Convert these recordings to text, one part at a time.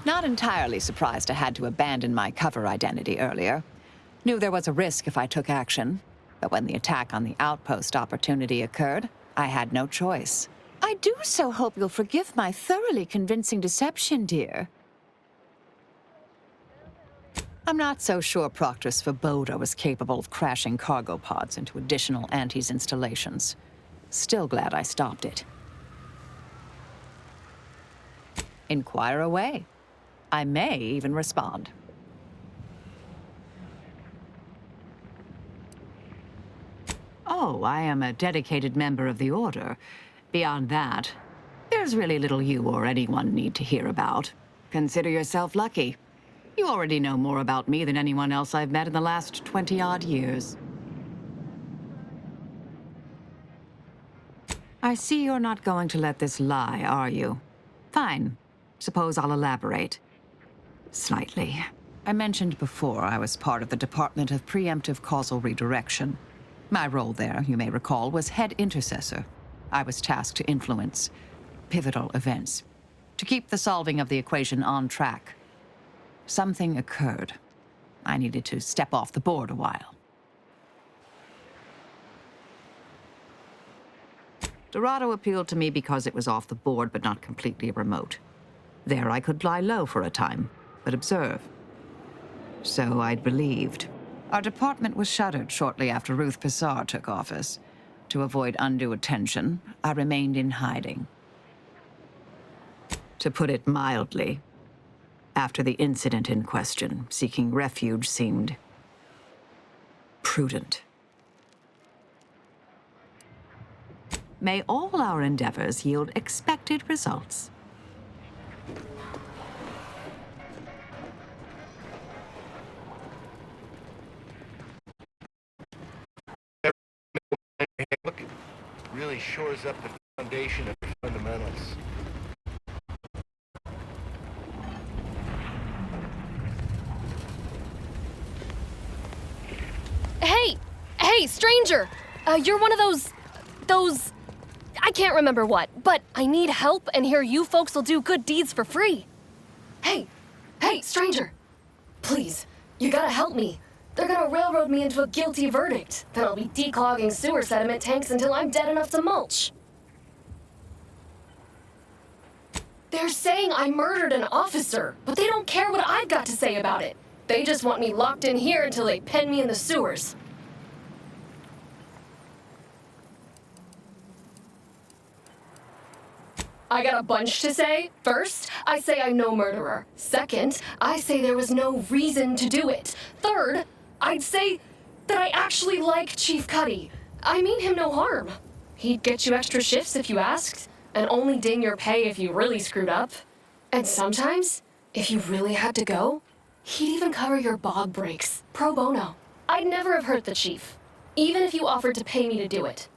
Not entirely surprised I had to abandon my cover identity earlier. Knew there was a risk if I took action, but when the attack on the outpost opportunity occurred, I had no choice. I do so hope you'll forgive my thoroughly convincing deception, dear. I'm not so sure Proctor Svoboda was capable of crashing cargo pods into additional Antes installations. Still glad I stopped it. Inquire away. I may even respond. Oh, I am a dedicated member of the Order. Beyond that, there's really little you or anyone need to hear about. Consider yourself lucky. You already know more about me than anyone else I've met in the last 20-odd years. I see you're not going to let this lie, are you? Fine. Suppose I'll elaborate. Slightly. I mentioned before I was part of the Department of Preemptive Causal Redirection. My role there, you may recall, was head intercessor. I was tasked to influence pivotal events, to keep the solving of the equation on track. Something occurred. I needed to step off the board a while. Dorado appealed to me because it was off the board but not completely remote. There I could lie low for a time, but observe. So I'd believed. Our department was shuttered shortly after Ruth Pissar took office. To avoid undue attention, I remained in hiding. To put it mildly, after the incident in question, seeking refuge seemed prudent. May all our endeavors yield expected results. Look, it really shores up the foundation of the fundamentals. Hey, stranger! You're one of those... I can't remember what, but I need help, and here you folks will do good deeds for free. Hey, stranger! Please, you gotta help me. They're gonna railroad me into a guilty verdict. Then I'll be declogging sewer sediment tanks until I'm dead enough to mulch. They're saying I murdered an officer, but they don't care what I've got to say about it. They just want me locked in here until they pen me in the sewers. I got a bunch to say. First, I say I'm no murderer. Second, I say there was no reason to do it. Third, I'd say that I actually like Chief Cuddy. I mean him no harm. He'd get you extra shifts if you asked, and only ding your pay if you really screwed up. And sometimes, if you really had to go, he'd even cover your bog breaks, pro bono. I'd never have hurt the chief, even if you offered to pay me to do it.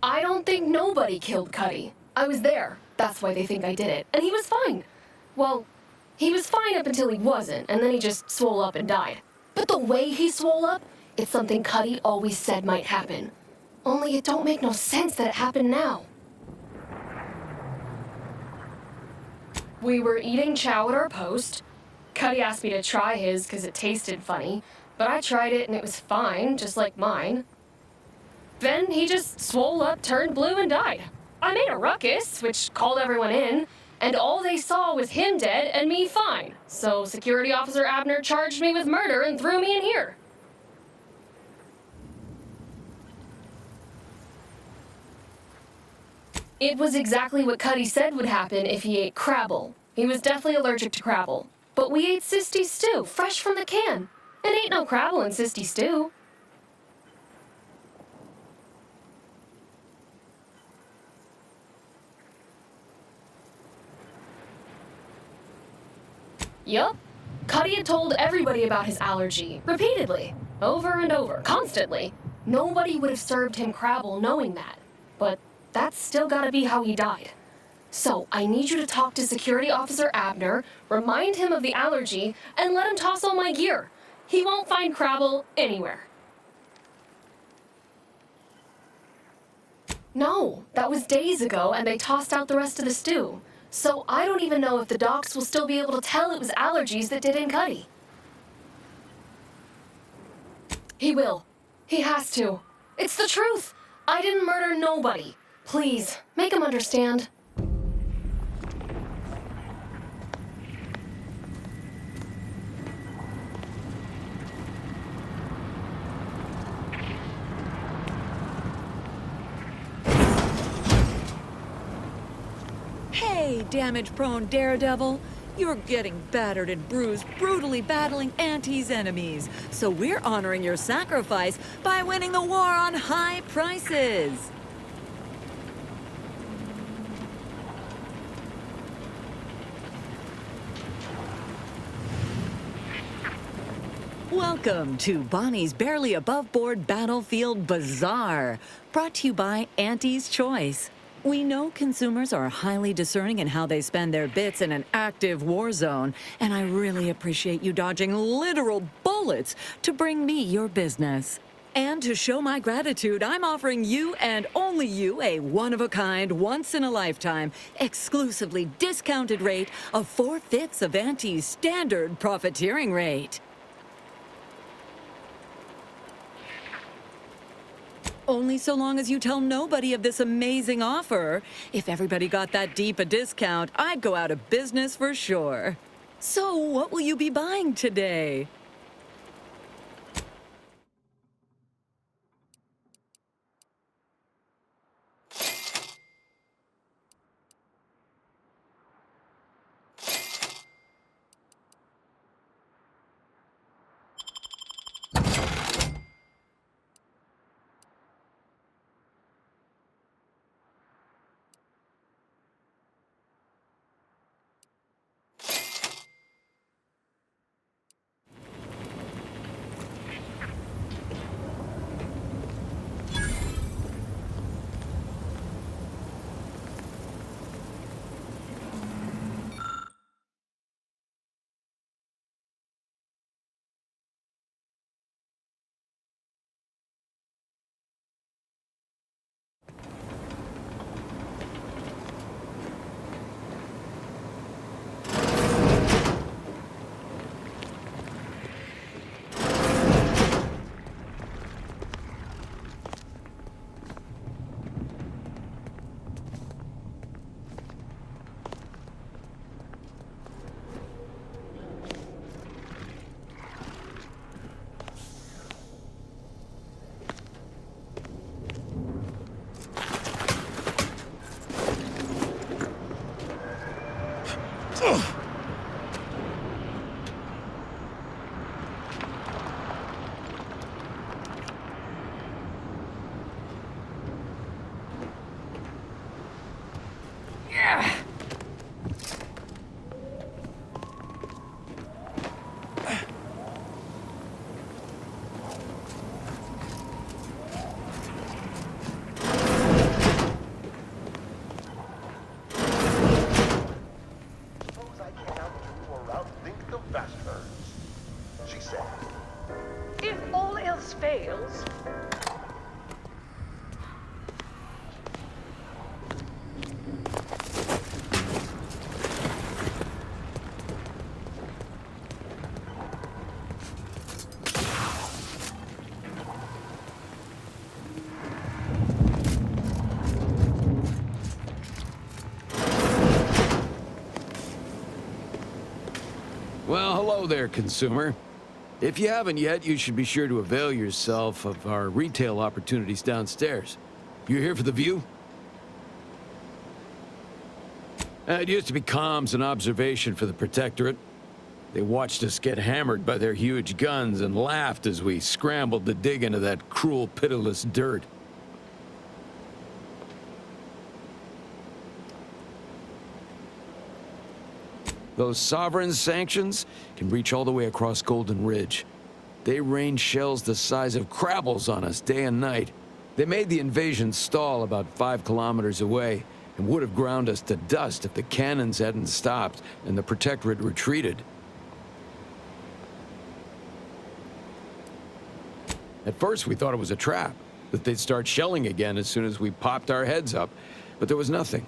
I don't think nobody killed Cuddy. I was there. That's why they think I did it. And he was fine. Well, he was fine up until he wasn't, and then he just swole up and died. But the way he swole up, it's something Cuddy always said might happen. Only it don't make no sense that it happened now. We were eating chow at our post. Cuddy asked me to try his because it tasted funny, but I tried it and it was fine, just like mine. Then he just swole up, turned blue, and died. I made a ruckus, which called everyone in, and all they saw was him dead and me fine. So Security Officer Abner charged me with murder and threw me in here. It was exactly what Cuddy said would happen if he ate Crabble. He was deathly allergic to Crabble. But we ate Sisty stew, fresh from the can. It ain't no Crabble in Sisty stew. Yup. Cuddy had told everybody about his allergy, repeatedly, over and over, constantly. Nobody would have served him Crabble knowing that. But that's still gotta be how he died. So, I need you to talk to Security Officer Abner, remind him of the allergy, and let him toss all my gear. He won't find Crabble anywhere. No, that was days ago, and they tossed out the rest of the stew. So I don't even know if the docs will still be able to tell it was allergies that did in Cuddy. He will. He has to. It's the truth. I didn't murder nobody. Please, make him understand. Hey, damage-prone daredevil. You're getting battered and bruised, brutally battling Auntie's enemies. So we're honoring your sacrifice by winning the war on high prices. Welcome to Bonnie's Barely Above Board Battlefield Bazaar, brought to you by Auntie's Choice. We know consumers are highly discerning in how they spend their bits in an active war zone, and I really appreciate you dodging literal bullets to bring me your business. And to show my gratitude, I'm offering you and only you a one-of-a-kind, once-in-a-lifetime, exclusively discounted rate of 4/5 of Auntie's standard profiteering rate. Only so long as you tell nobody of this amazing offer. If everybody got that deep a discount, I'd go out of business for sure. So, what will you be buying today? She said, If all else fails, Well, hello there, consumer. If you haven't yet, you should be sure to avail yourself of our retail opportunities downstairs. You here for the view? It used to be comms and observation for the Protectorate. They watched us get hammered by their huge guns and laughed as we scrambled to dig into that cruel, pitiless dirt. Those sovereign sanctions can reach all the way across Golden Ridge. They rain shells the size of crabbles on us day and night. They made the invasion stall about 5 kilometers away and would have ground us to dust if the cannons hadn't stopped and the Protectorate retreated. At first we thought it was a trap, that they'd start shelling again as soon as we popped our heads up, but there was nothing.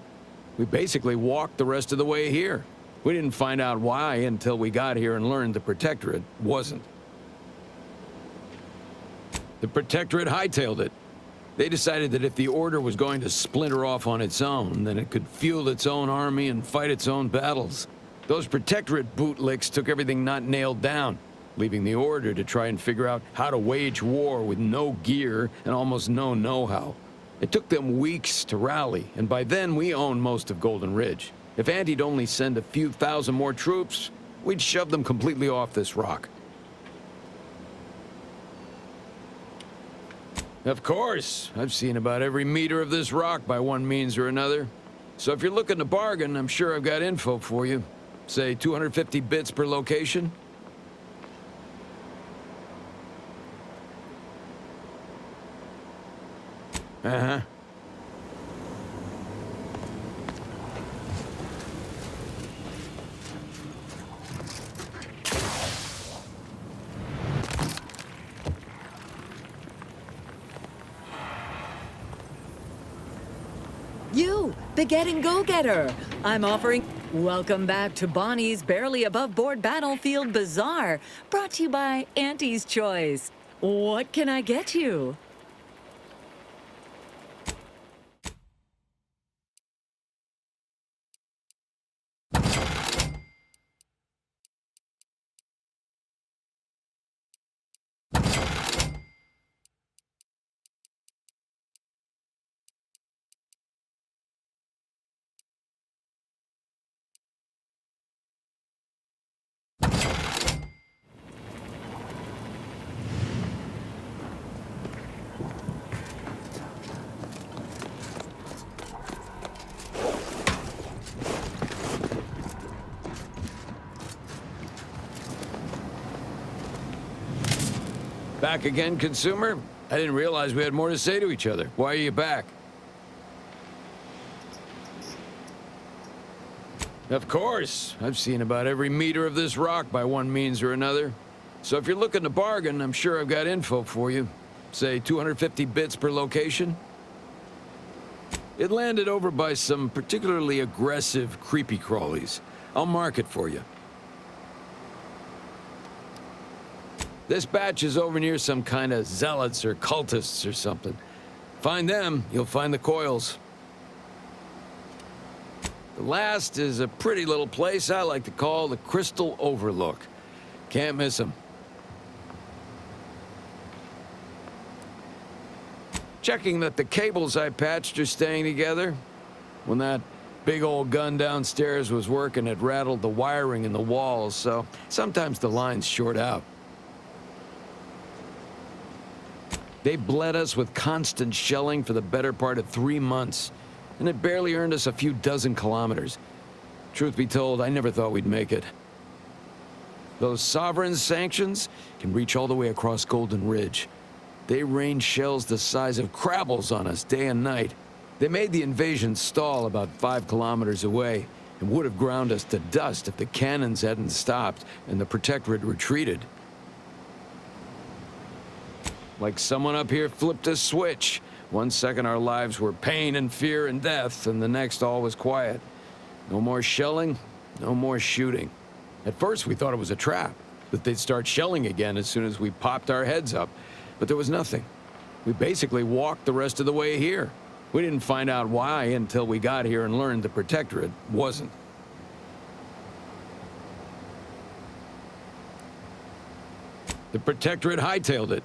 We basically walked the rest of the way here. We didn't find out why until we got here and learned the Protectorate wasn't. The Protectorate hightailed it. They decided that if the Order was going to splinter off on its own, then it could fuel its own army and fight its own battles. Those Protectorate bootlicks took everything not nailed down, leaving the Order to try and figure out how to wage war with no gear and almost no know-how. It took them weeks to rally, and by then we owned most of Golden Ridge. If Andy'd only send a few thousand more troops, we'd shove them completely off this rock. Of course, I've seen about every meter of this rock by one means or another. So if you're looking to bargain, I'm sure I've got info for you. Say 250 bits per location? Uh-huh. You, the Getting Go-Getter. I'm offering... Welcome back to Bonnie's Barely Above Board Battlefield Bazaar, brought to you by Auntie's Choice. What can I get you? Back again, consumer? I didn't realize we had more to say to each other. Why are you back? Of course. I've seen about every meter of this rock by one means or another. So if you're looking to bargain, I'm sure I've got info for you. Say 250 bits per location? It landed over by some particularly aggressive creepy crawlies. I'll mark it for you. This batch is over near some kind of zealots or cultists or something. Find them, you'll find the coils. The last is a pretty little place I like to call the Crystal Overlook. Can't miss them. Checking that the cables I patched are staying together. When that big old gun downstairs was working, it rattled the wiring in the walls, so sometimes the lines short out. They bled us with constant shelling for the better part of 3 months, and it barely earned us a few dozen kilometers. Truth be told, I never thought we'd make it. Those Sovereign sanctions can reach all the way across Golden Ridge. They rain shells the size of crabbles on us day and night. They made the invasion stall about 5 kilometers away, and would have ground us to dust if the cannons hadn't stopped and the Protectorate retreated. Like someone up here flipped a switch. 1 second our lives were pain and fear and death, and the next all was quiet. No more shelling, no more shooting. At first we thought it was a trap, that they'd start shelling again as soon as we popped our heads up, but there was nothing. We basically walked the rest of the way here. We didn't find out why until we got here and learned the Protectorate wasn't. The Protectorate hightailed it.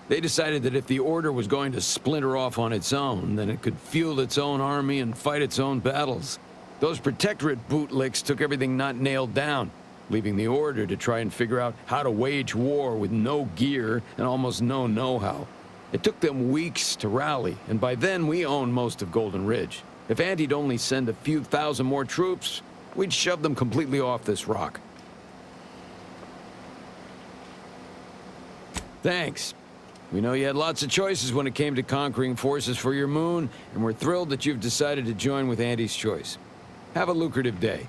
They decided that if the Order was going to splinter off on its own, then it could fuel its own army and fight its own battles. Those Protectorate bootlicks took everything not nailed down, leaving the Order to try and figure out how to wage war with no gear and almost no know-how. It took them weeks to rally, and by then we owned most of Golden Ridge. If Andy'd only send a few thousand more troops, we'd shove them completely off this rock. Thanks. We know you had lots of choices when it came to conquering forces for your moon, and we're thrilled that you've decided to join with Andy's Choice. Have a lucrative day.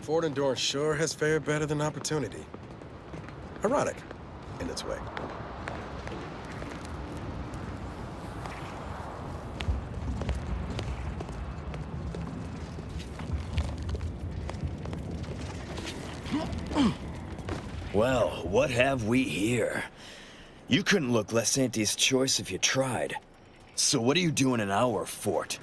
Fort Endurance sure has fared better than Opportunity. Ironic, in its way. Well, what have we here? You couldn't look less Auntie's choice if you tried. So what are you doing in our fort?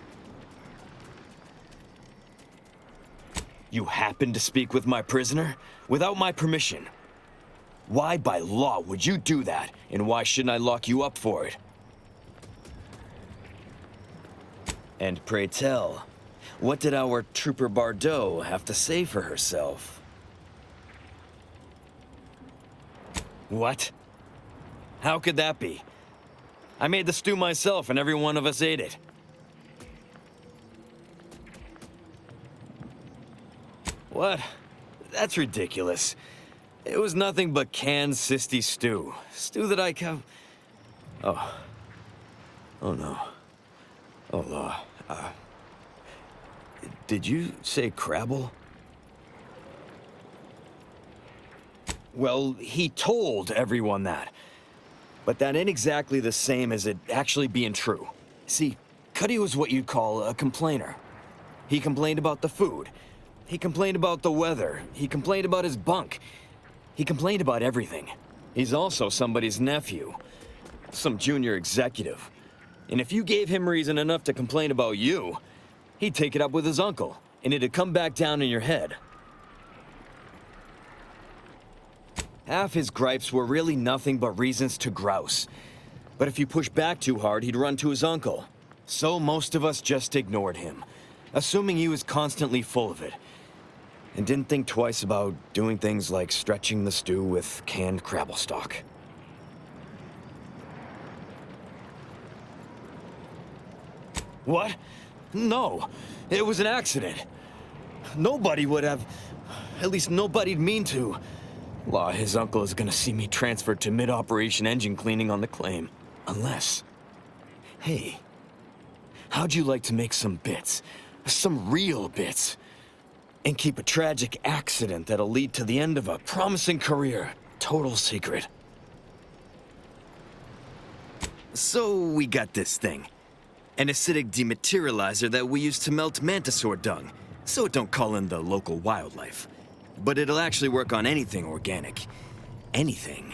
You happened to speak with my prisoner? Without my permission? Why by law would you do that? And why shouldn't I lock you up for it? And pray tell, what did our Trooper Bardot have to say for herself? What? How could that be? I made the stew myself and every one of us ate it. What? That's ridiculous. It was nothing but canned sisty stew. Stew that I have... Oh. Oh no. Oh, Law. Did you say Crabble? Well, he told everyone that. But that ain't exactly the same as it actually being true. See, Cuddy was what you'd call a complainer. He complained about the food. He complained about the weather. He complained about his bunk. He complained about everything. He's also somebody's nephew. Some junior executive. And if you gave him reason enough to complain about you, he'd take it up with his uncle, and it'd come back down in your head. Half his gripes were really nothing but reasons to grouse. But if you push back too hard, he'd run to his uncle. So most of us just ignored him, assuming he was constantly full of it. And didn't think twice about doing things like stretching the stew with canned Crabble stock. What? No, it was an accident. Nobody would have... At least nobody'd mean to. Law, his uncle is gonna see me transferred to mid-operation engine cleaning on the claim. Unless... Hey, how'd you like to make some bits? Some real bits? And keep a tragic accident that'll lead to the end of a promising career. Total secret. So we got this thing. An acidic dematerializer that we use to melt mantisaur dung, so it don't call in the local wildlife. But it'll actually work on anything organic. Anything.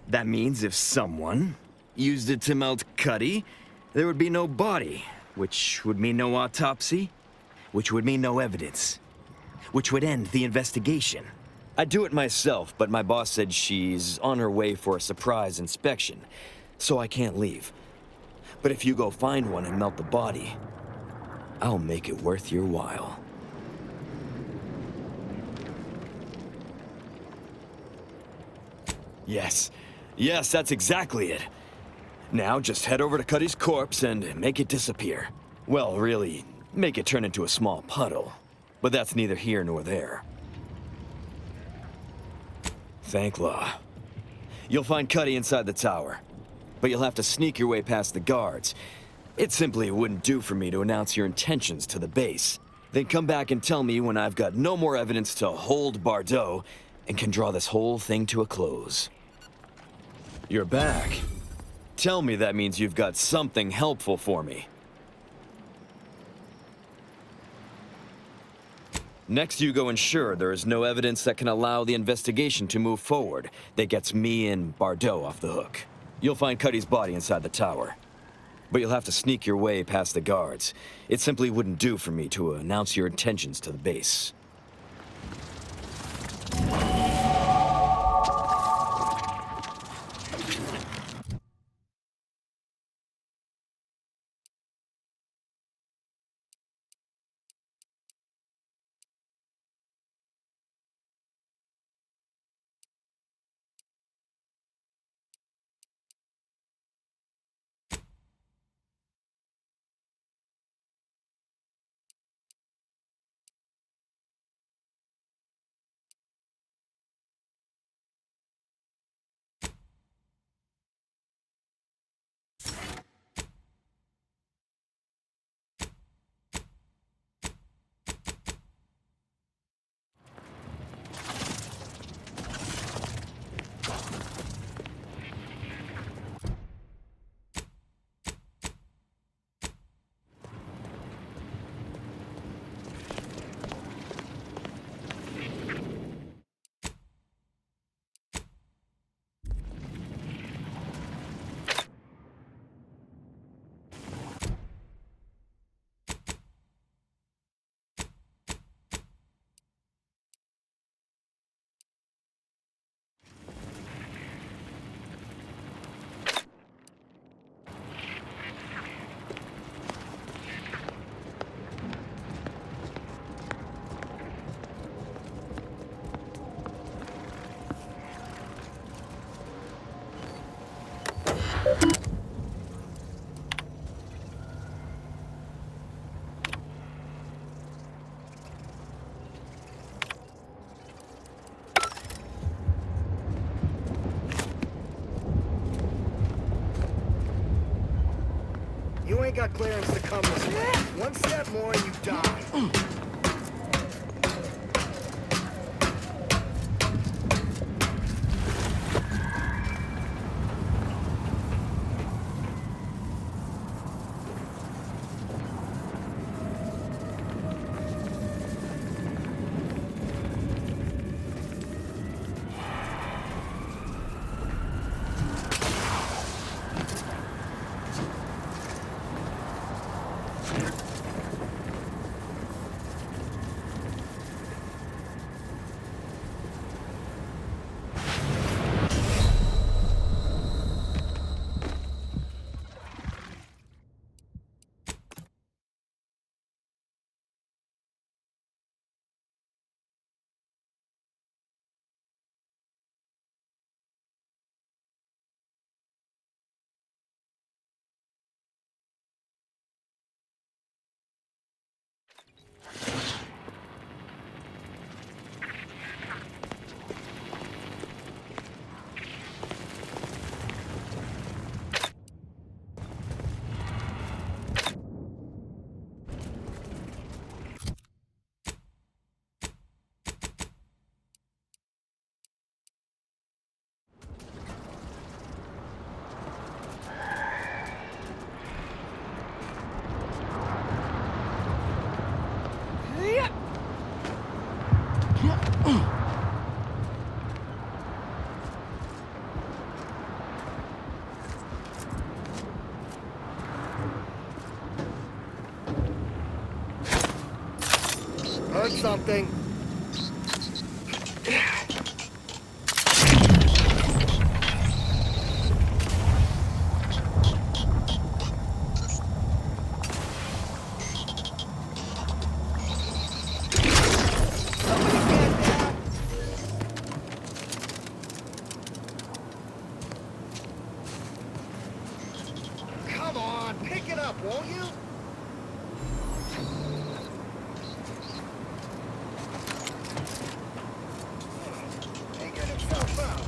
That means if someone used it to melt Cuddy, there would be no body, which would mean no autopsy, which would mean no evidence, which would end the investigation. I'd do it myself, but my boss said she's on her way for a surprise inspection, so I can't leave. But if you go find one and melt the body, I'll make it worth your while. Yes. Yes, that's exactly it. Now just head over to Cuddy's corpse and make it disappear. Well, really, make it turn into a small puddle. But that's neither here nor there. Thank Law. You'll find Cuddy inside the tower. But you'll have to sneak your way past the guards. It simply wouldn't do for me to announce your intentions to the base. Then come back and tell me when I've got no more evidence to hold Bardot and can draw this whole thing to a close. You're back. Tell me that means you've got something helpful for me. Next, you go ensure there is no evidence that can allow the investigation to move forward that gets me and Bardot off the hook. You'll find Cuddy's body inside the tower. But you'll have to sneak your way past the guards. It simply wouldn't do for me to announce your intentions to the base. got clearance to come this way. One step more and you die. Heard something. Come on, pick it up, won't you? Figured himself out.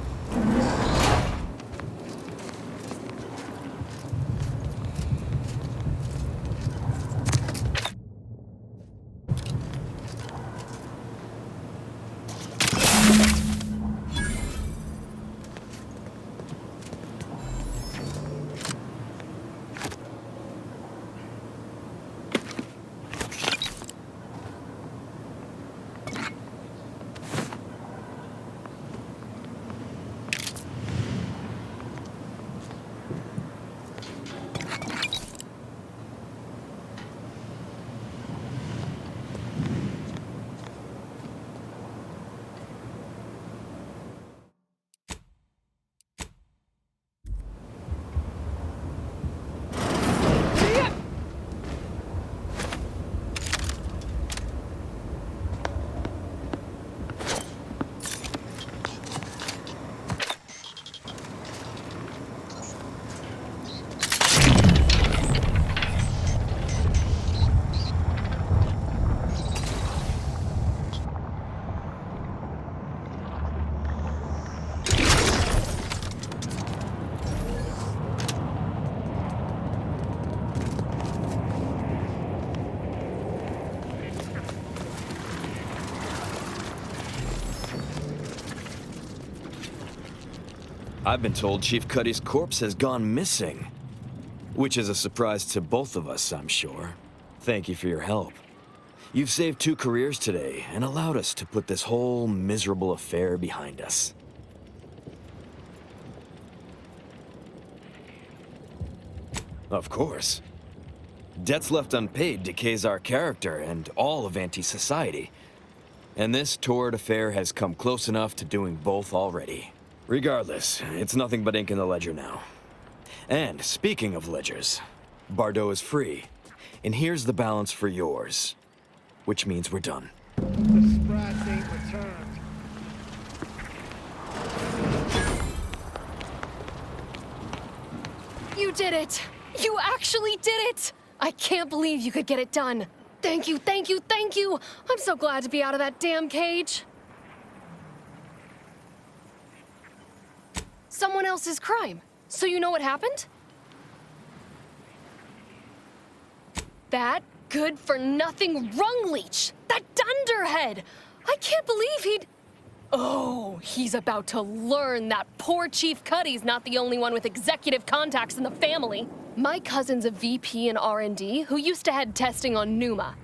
I've been told Chief Cuddy's corpse has gone missing. Which is a surprise to both of us, I'm sure. Thank you for your help. You've saved 2 careers today and allowed us to put this whole miserable affair behind us. Of course. Debts left unpaid decays our character and all of anti-society. And this torrid affair has come close enough to doing both already. Regardless, it's nothing but ink in the ledger now. And speaking of ledgers, Bardot is free. And here's the balance for yours. Which means we're done. The sprats ain't returned. You did it! You actually did it! I can't believe you could get it done. Thank you, thank you, thank you! I'm so glad to be out of that damn cage. Someone else's crime. So you know what happened? That good-for-nothing rung leech! That dunderhead! I can't believe he'd... Oh, he's about to learn that poor Chief Cuddy's not the only one with executive contacts in the family. My cousin's a VP in R&D who used to head testing on Numa.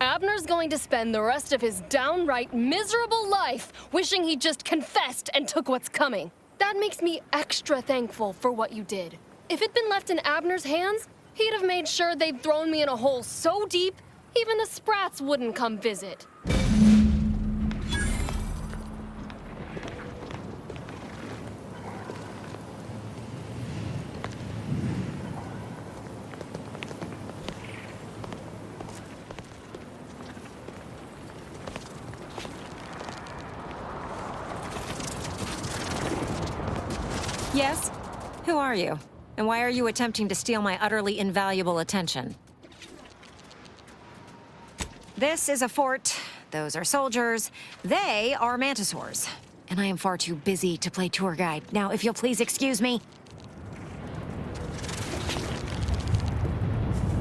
Abner's going to spend the rest of his downright miserable life wishing he just confessed and took what's coming. That makes me extra thankful for what you did. If it'd been left in Abner's hands, he'd have made sure they'd thrown me in a hole so deep, even the Sprats wouldn't come visit. Yes? Who are you? And why are you attempting to steal my utterly invaluable attention? This is a fort. Those are soldiers. They are mantisaurs. And I am far too busy to play tour guide. Now, if you'll please excuse me.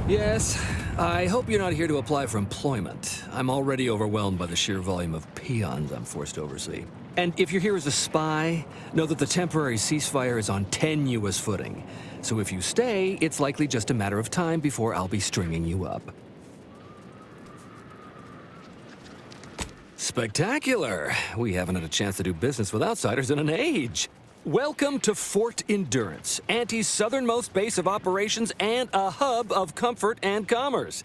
Yes, I hope you're not here to apply for employment. I'm already overwhelmed by the sheer volume of peons I'm forced to oversee. And if you're here as a spy, know that the temporary ceasefire is on tenuous footing. So if you stay, it's likely just a matter of time before I'll be stringing you up. Spectacular! We haven't had a chance to do business with outsiders in an age. Welcome to Fort Endurance, Auntie's southernmost base of operations and a hub of comfort and commerce.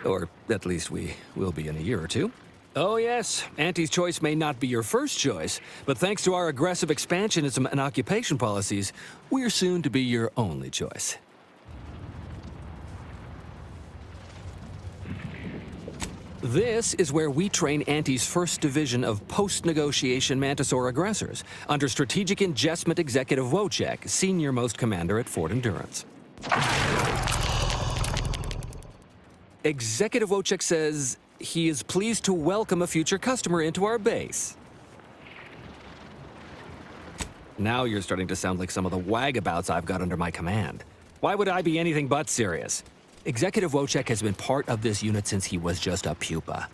Or at least we will be in a year or two. Oh yes, Auntie's choice may not be your first choice, but thanks to our aggressive expansionism and occupation policies, we're soon to be your only choice. This is where we train Auntie's 1st Division of post-negotiation Mantisaur aggressors, under Strategic Ingestment Executive Wojciech, senior-most commander at Fort Endurance. Executive Wojciech says he is pleased to welcome a future customer into our base. Now you're starting to sound like some of the wagabouts I've got under my command. Why would I be anything but serious? Executive Wojciech has been part of this unit since he was just a pupa.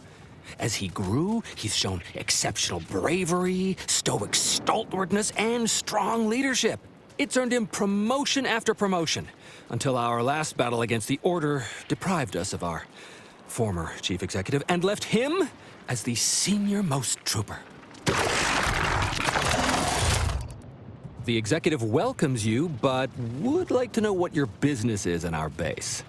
As he grew, he's shown exceptional bravery, stoic stalwartness, and strong leadership. It's earned him promotion after promotion, until our last battle against the Order deprived us of our former chief executive and left him as the senior-most trooper. The executive welcomes you, but would like to know what your business is in our base.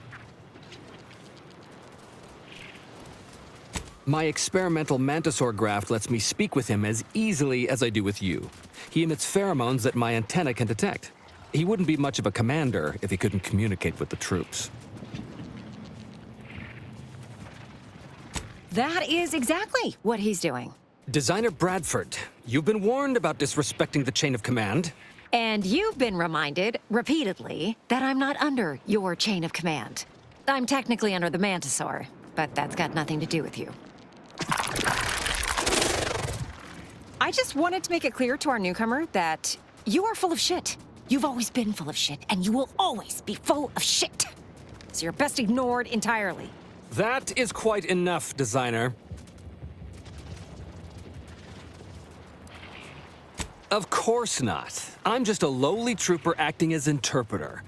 My experimental Mantisaur graft lets me speak with him as easily as I do with you. He emits pheromones that my antenna can detect. He wouldn't be much of a commander if he couldn't communicate with the troops. That is exactly what he's doing. Designer Bradford, you've been warned about disrespecting the chain of command. And you've been reminded, repeatedly, that I'm not under your chain of command. I'm technically under the Mantisaur, but that's got nothing to do with you. I just wanted to make it clear to our newcomer that you are full of shit. You've always been full of shit, and you will always be full of shit. So you're best ignored entirely. That is quite enough, designer. Of course not. I'm just a lowly trooper acting as interpreter.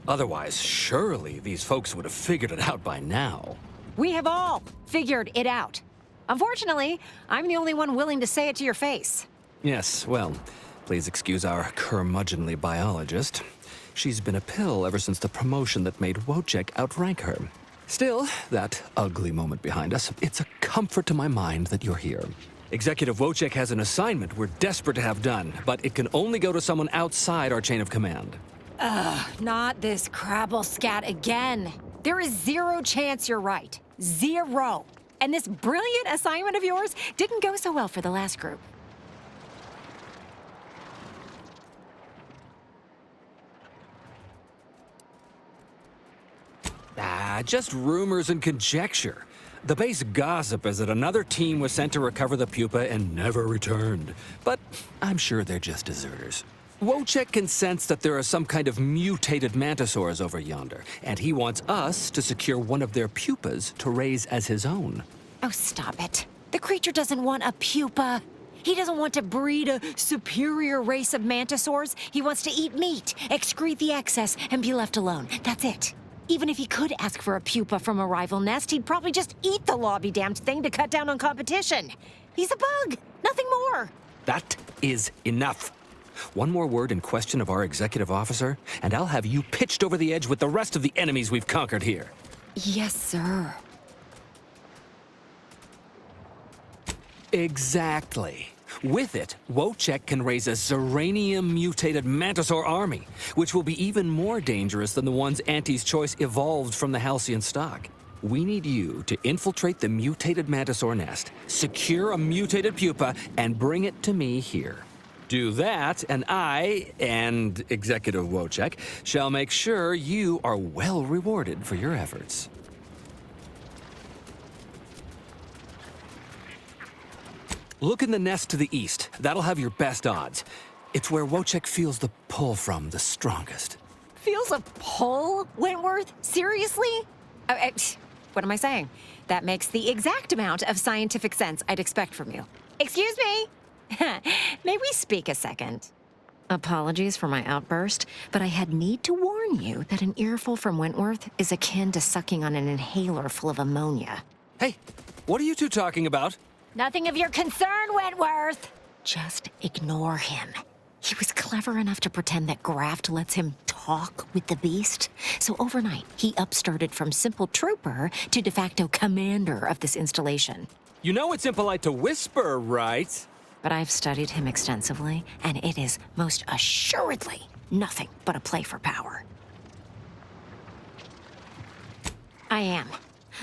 Otherwise, surely these folks would have figured it out by now. We have all figured it out. Unfortunately, I'm the only one willing to say it to your face. Yes, well, please excuse our curmudgeonly biologist. She's been a pill ever since the promotion that made Wojciech outrank her. Still, that ugly moment behind us, it's a comfort to my mind that you're here. Executive Wojciech has an assignment we're desperate to have done, but it can only go to someone outside our chain of command. Not this crabble scat again. There is zero chance you're right. Zero. And this brilliant assignment of yours didn't go so well for the last group. Just rumors and conjecture. The base gossip is that another team was sent to recover the pupa and never returned. But I'm sure they're just deserters. Wojciech can sense that there are some kind of mutated mantisaurs over yonder, and he wants us to secure one of their pupas to raise as his own. Oh, stop it. The creature doesn't want a pupa. He doesn't want to breed a superior race of mantisaurs. He wants to eat meat, excrete the excess, and be left alone. That's it. Even if he could ask for a pupa from a rival nest, he'd probably just eat the law-be-damned thing to cut down on competition. He's a bug, nothing more. That is enough. One more word in question of our executive officer, and I'll have you pitched over the edge with the rest of the enemies we've conquered here. Yes, sir. Exactly. With it, Wojciech can raise a Zeranium-mutated Mantisaur army, which will be even more dangerous than the ones Auntie's Choice evolved from the Halcyon stock. We need you to infiltrate the mutated Mantisaur nest, secure a mutated pupa, and bring it to me here. Do that, and I, and Executive Wojciech, shall make sure you are well rewarded for your efforts. Look in the nest to the east. That'll have your best odds. It's where Wojciech feels the pull from the strongest. Feels a pull, Wentworth? Seriously? What am I saying? That makes the exact amount of scientific sense I'd expect from you. Excuse me? May we speak a second? Apologies for my outburst, but I had need to warn you that an earful from Wentworth is akin to sucking on an inhaler full of ammonia. Hey, what are you two talking about? Nothing of your concern, Wentworth! Just ignore him. He was clever enough to pretend that Graft lets him talk with the beast. So overnight, he upstarted from simple trooper to de facto commander of this installation. You know it's impolite to whisper, right? But I've studied him extensively, and it is most assuredly nothing but a play for power. I am.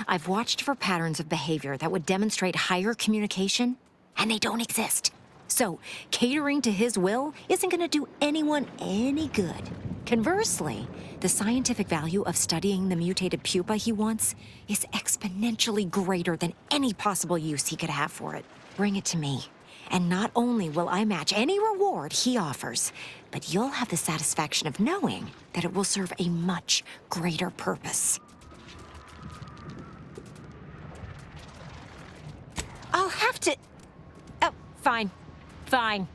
I've watched for patterns of behavior that would demonstrate higher communication, and they don't exist. So, catering to his will isn't going to do anyone any good. Conversely, the scientific value of studying the mutated pupa he wants is exponentially greater than any possible use he could have for it. Bring it to me, and not only will I match any reward he offers, but you'll have the satisfaction of knowing that it will serve a much greater purpose. I'll have to... Oh, fine. Fine.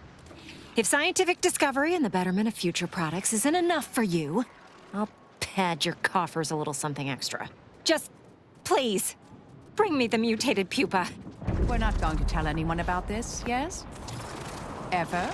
If scientific discovery and the betterment of future products isn't enough for you, I'll pad your coffers a little something extra. Just, please, bring me the mutated pupa. We're not going to tell anyone about this, yes? Ever?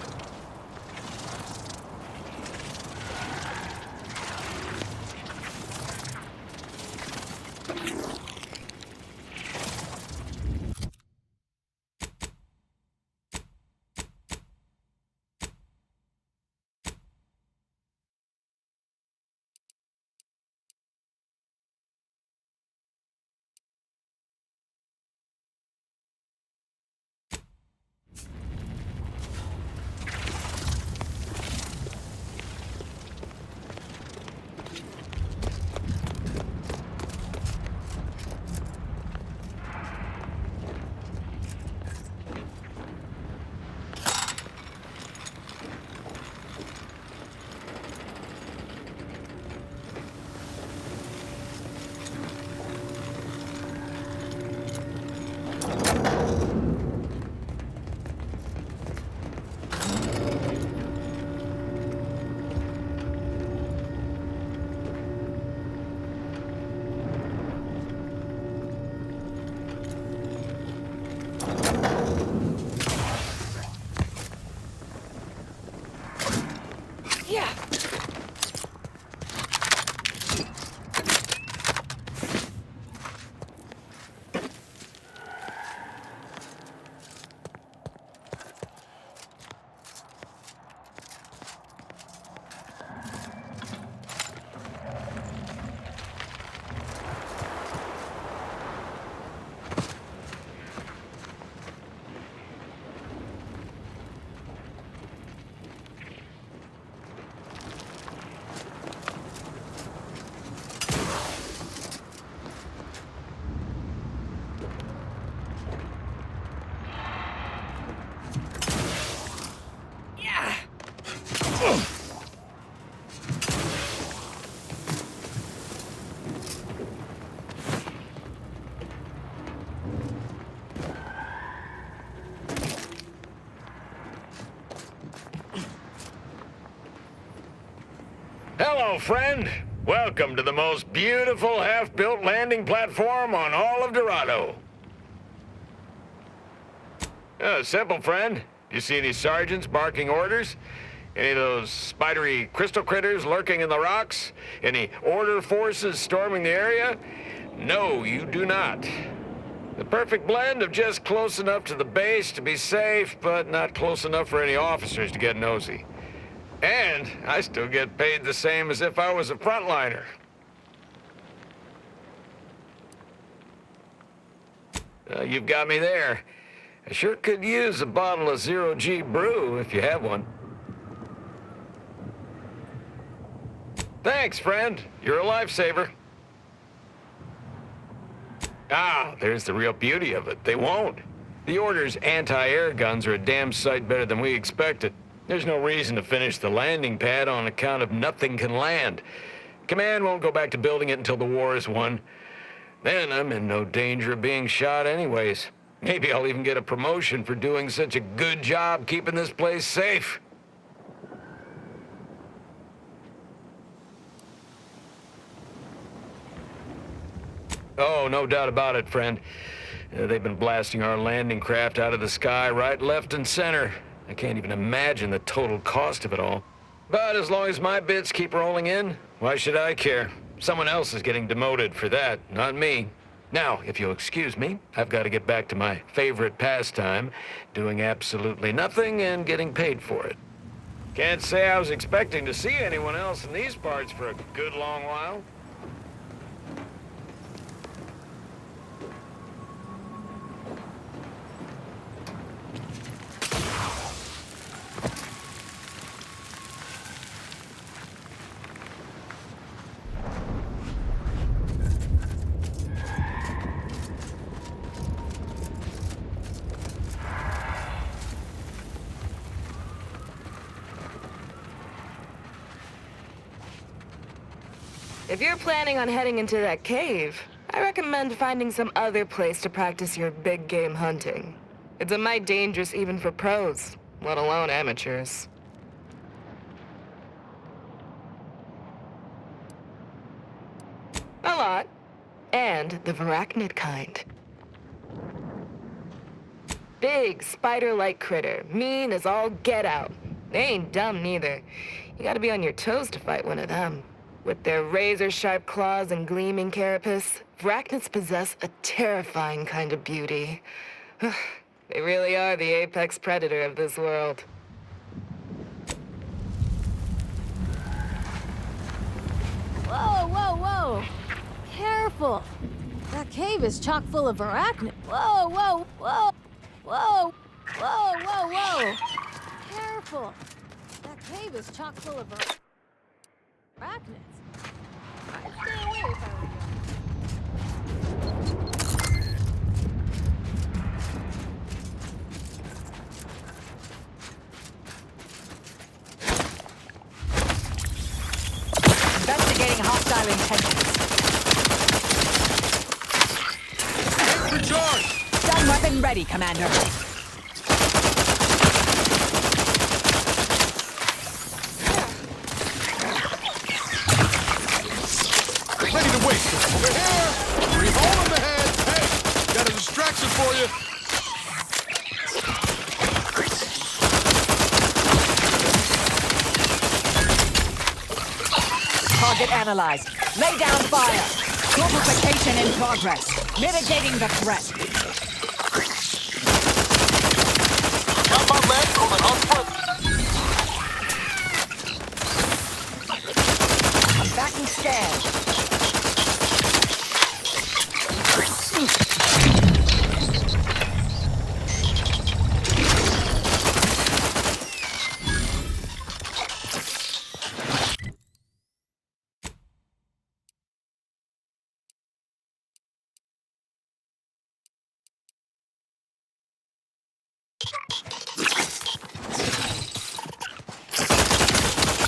Hello, friend. Welcome to the most beautiful half-built landing platform on all of Dorado. Simple, friend. You see any sergeants barking orders? Any of those spidery crystal critters lurking in the rocks? Any order forces storming the area? No, you do not. The perfect blend of just close enough to the base to be safe, but not close enough for any officers to get nosy. And I still get paid the same as if I was a frontliner. You've got me there. I sure could use a bottle of Zero-G brew if you have one. Thanks, friend. You're a lifesaver. Ah, there's the real beauty of it. They won't. The Order's anti-air guns are a damn sight better than we expected. There's no reason to finish the landing pad on account of nothing can land. Command won't go back to building it until the war is won. Then I'm in no danger of being shot anyways. Maybe I'll even get a promotion for doing such a good job keeping this place safe. Oh, no doubt about it, friend. They've been blasting our landing craft out of the sky right, left, and center. I can't even imagine the total cost of it all. But as long as my bits keep rolling in, why should I care? Someone else is getting demoted for that, not me. Now, if you'll excuse me, I've got to get back to my favorite pastime, doing absolutely nothing and getting paid for it. Can't say I was expecting to see anyone else in these parts for a good long while. If you're planning on heading into that cave, I recommend finding some other place to practice your big game hunting. It's a mite dangerous even for pros, let alone amateurs. A lot. And the Varachnid kind. Big, spider-like critter, mean as all get out. They ain't dumb neither. You gotta be on your toes to fight one of them. With their razor-sharp claws and gleaming carapace, Varachnids possess a terrifying kind of beauty. They really are the apex predator of this world. Whoa, whoa, whoa! Careful! That cave is chock full of arachnids. Whoa, whoa, whoa! Whoa! Whoa, whoa, whoa! Careful! That cave is chock full of arachnids. I'd stay away if I were you. Investigating hostile intentions. Recharge! Stun weapon ready, Commander. Ready to wait. Over here! Three hole in the head! Hey! Got a distraction for you! Target analyzed. Lay down fire. Fortification in progress. Mitigating the threat. Got my man going on foot. I'm backing scared.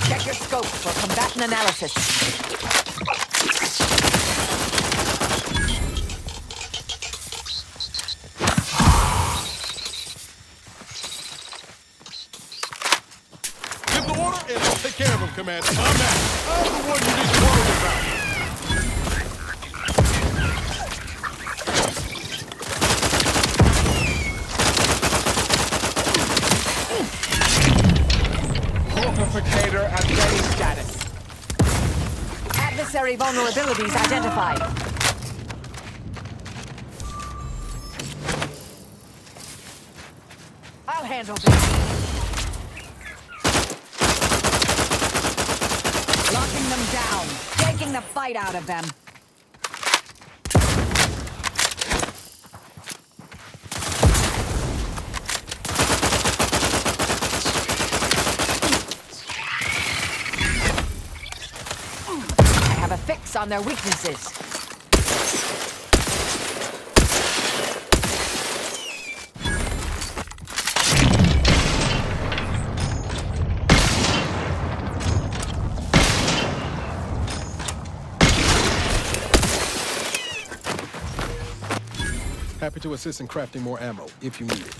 Check your scope for combatant analysis. Give the order and we'll take care of him, Commander. I'm the one you need to worry about. Fortificator at ready status. Adversary vulnerabilities identified. I'll handle this. Locking them down. Taking the fight out of them. I have a fix on their weaknesses. Happy to assist in crafting more ammo, if you need it.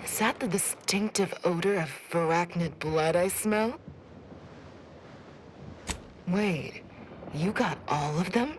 Is that the distinctive odor of Varachnid blood I smell? Wait, you got all of them?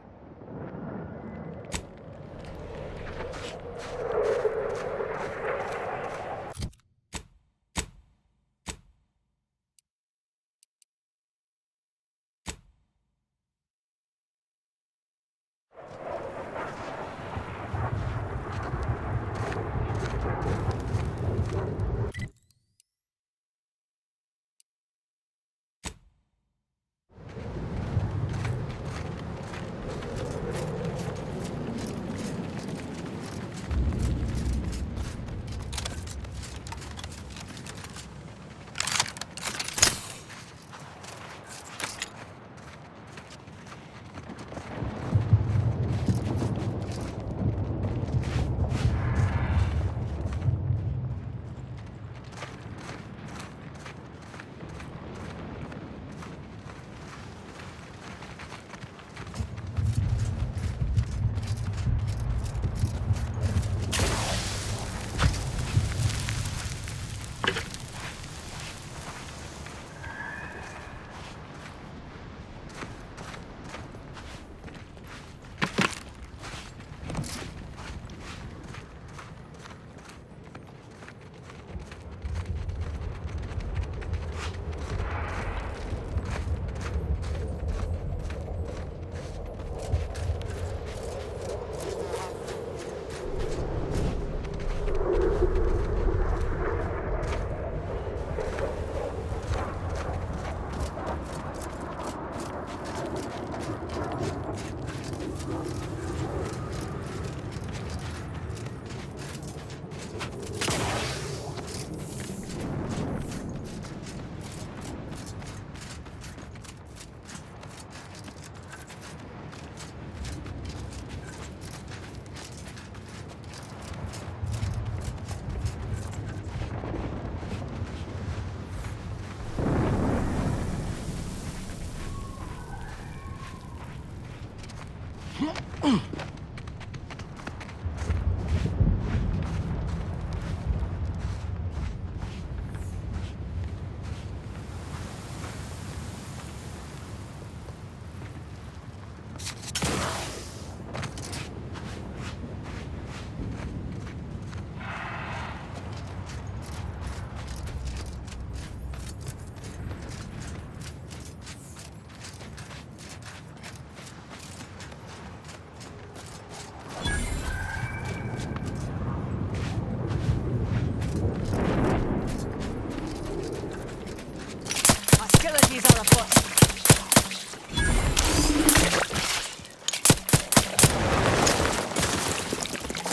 Hostilities are afoot.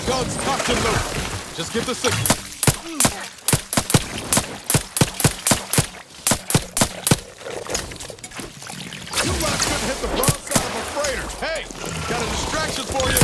Guns tucked and loaded. Just get the signal. You guys couldn't hit the broadside of a freighter. Hey, got a distraction for you.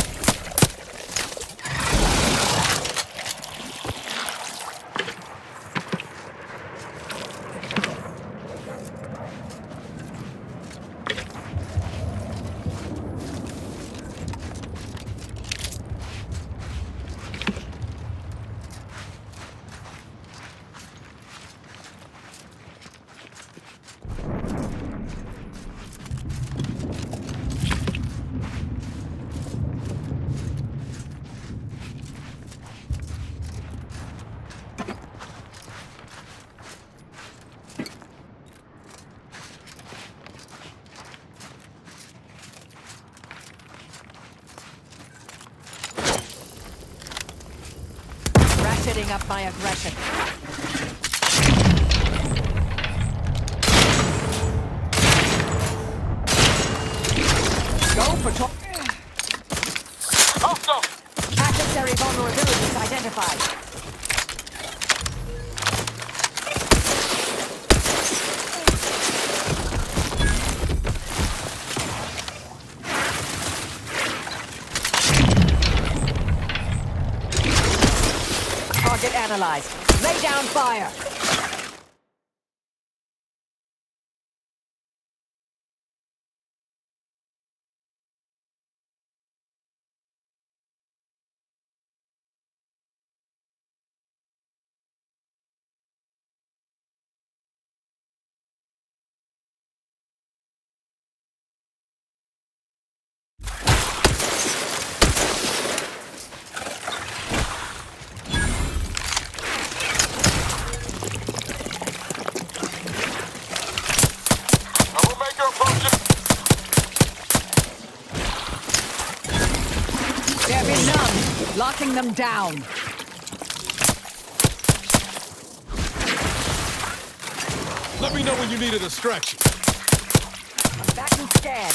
Ratcheting up my aggression. Go for top. Adversary vulnerabilities identified. Target analyzed. Lay down fire. They're benumbed, locking them down. Let me know when you need a distraction. I'm back and scared.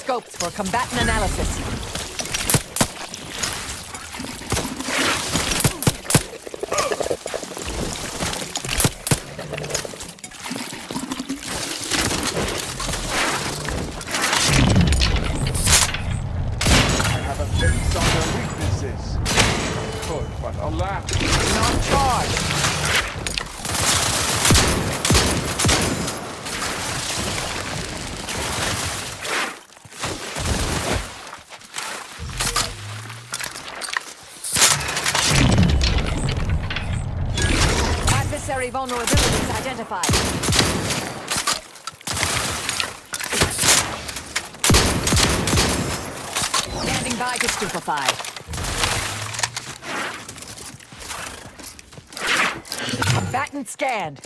scopes for combatant analysis. I have a fix on their weaknesses. Good, but alas, not charged. Adversary vulnerabilities identified. Standing by to stupefy. Combatant scanned.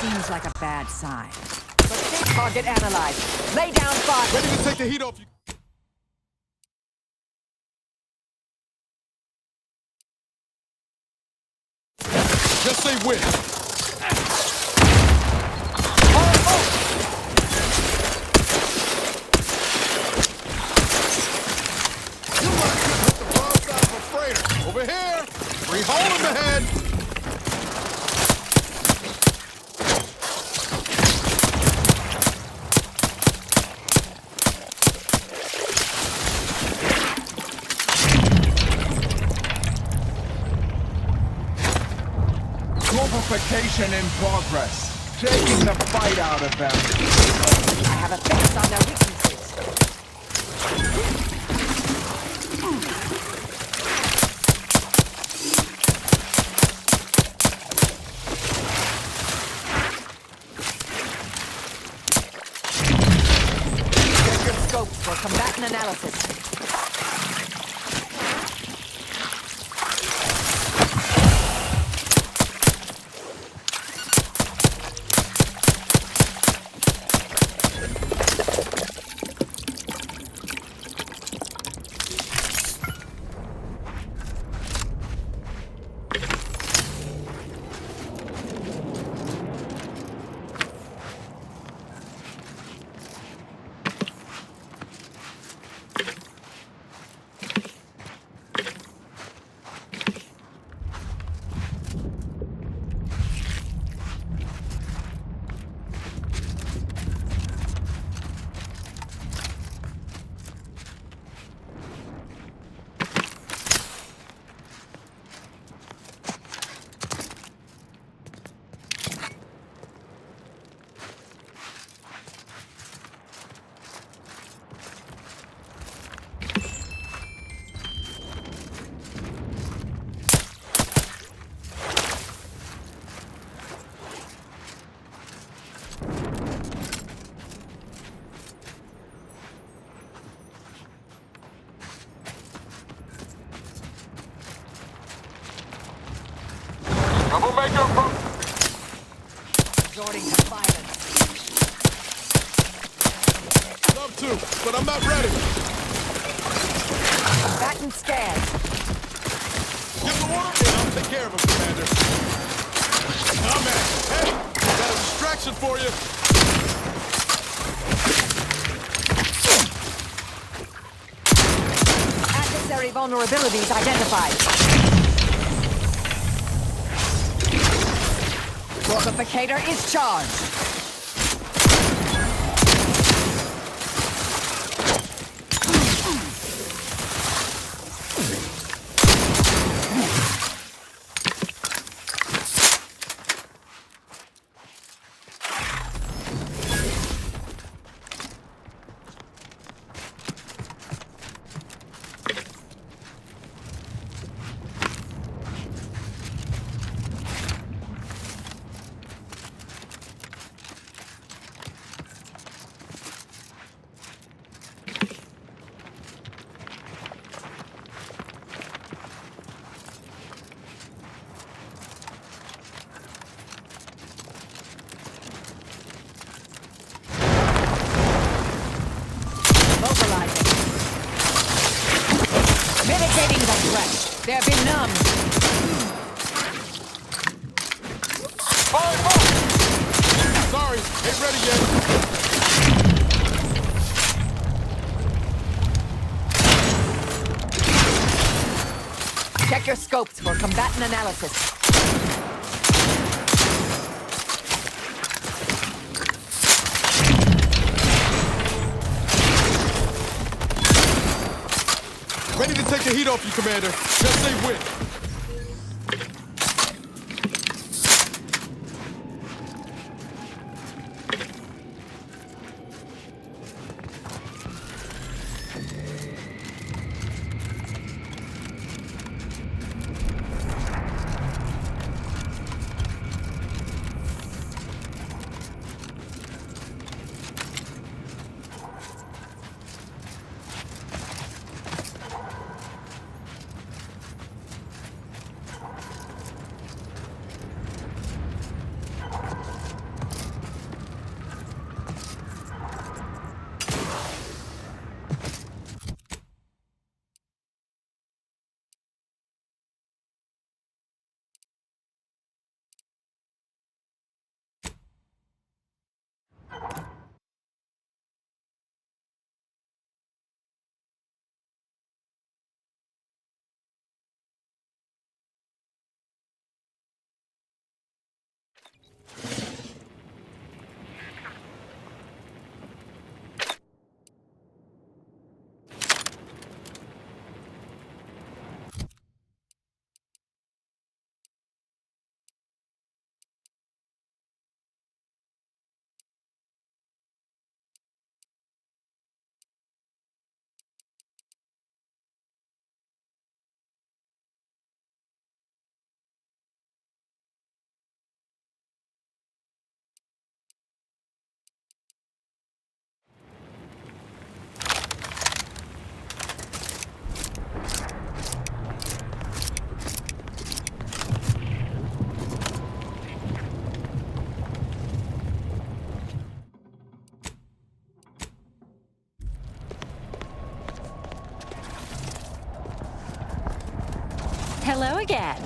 Seems like a bad sign. But target analyzed. Lay down fire. Ready to take the heat off you. Just say when. You might just hit the wrong side of a freighter. Over here. Three hole in the head. Corpification in progress. Taking the fight out of them. I have a fix on their weaknesses. Check your scopes for combatant analysis. Troublemaker from... Resorting to violence. Love to, but I'm not ready. Batten scared. Give the order, and I'll take care of him, Commander. Oh, man. Hey, got a distraction for you. Adversary vulnerabilities identified. Fortificator is charged. Mobilizing. Mitigating the threat. They've been numbed. Fire! Sorry, ain't ready yet. Check your scopes for combatant analysis. Ready to take the heat off you, Commander. Just say when. Hello again.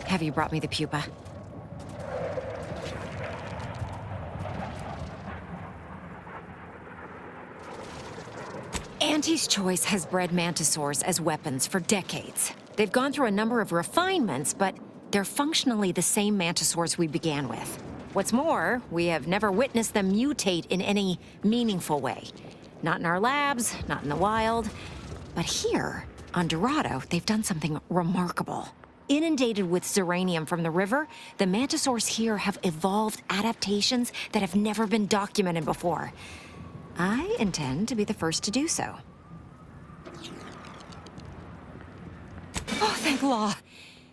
Have you brought me the pupa? Auntie's Choice has bred mantisaurs as weapons for decades. They've gone through a number of refinements, but they're functionally the same mantisaurs we began with. What's more, we have never witnessed them mutate in any meaningful way. Not in our labs, not in the wild. But here, on Dorado, they've done something remarkable. Inundated with zeranium from the river, the mantisaurs here have evolved adaptations that have never been documented before. I intend to be the first to do so. Oh, thank law.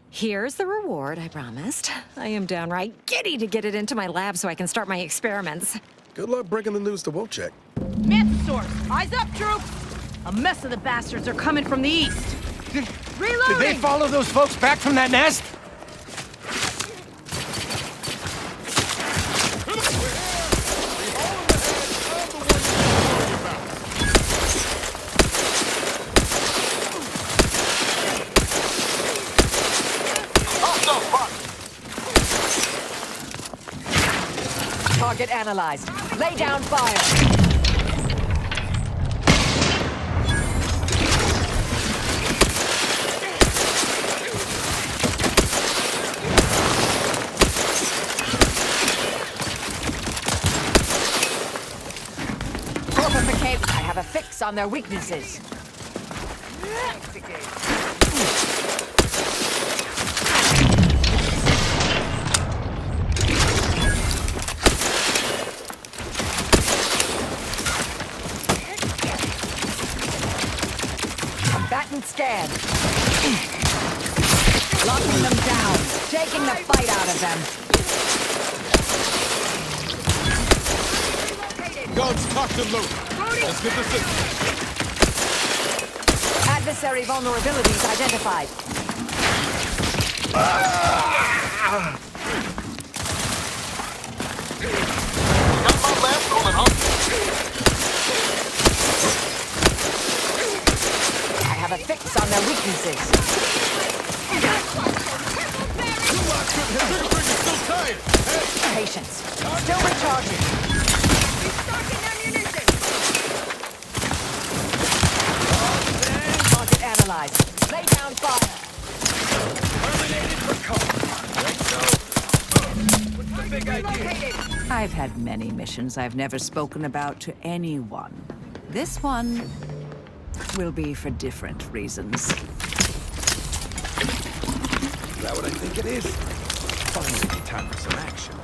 Here's the reward I promised. I am downright giddy to get it into my lab so I can start my experiments. Good luck breaking the news to Wojciech. Mantisaurs, eyes up, troops! A mess of the bastards are coming from the east. Reloading! Did they follow those folks back from that nest? Target analyzed. Lay down fire. I have a fix on their weaknesses. Combatant scan. Locking them down. Taking the fight out of them. Guns cocked and loaded. Let's get this in. Adversary vulnerabilities identified. Got my last rolling, huh? I have a fix on their weaknesses. Trigger's still tired. Hey! Patience. Still recharging. Target analyzed. Lay down fire. Terminated for cover. What's the big idea? I've had many missions I've never spoken about to anyone. This one will be for different reasons. Is that what I think it is? Finally, time for some action.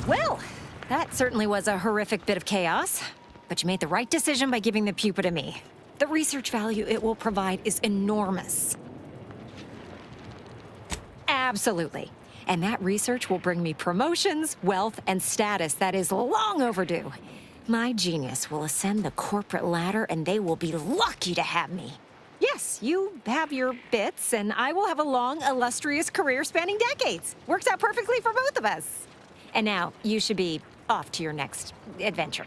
Well, that certainly was a horrific bit of chaos. But you made the right decision by giving the pupa to me. The research value it will provide is enormous. Absolutely. And that research will bring me promotions, wealth, and status that is long overdue. My genius will ascend the corporate ladder, and they will be lucky to have me. Yes, you have your bits, and I will have a long, illustrious career spanning decades. Works out perfectly for both of us. And now, you should be off to your next adventure.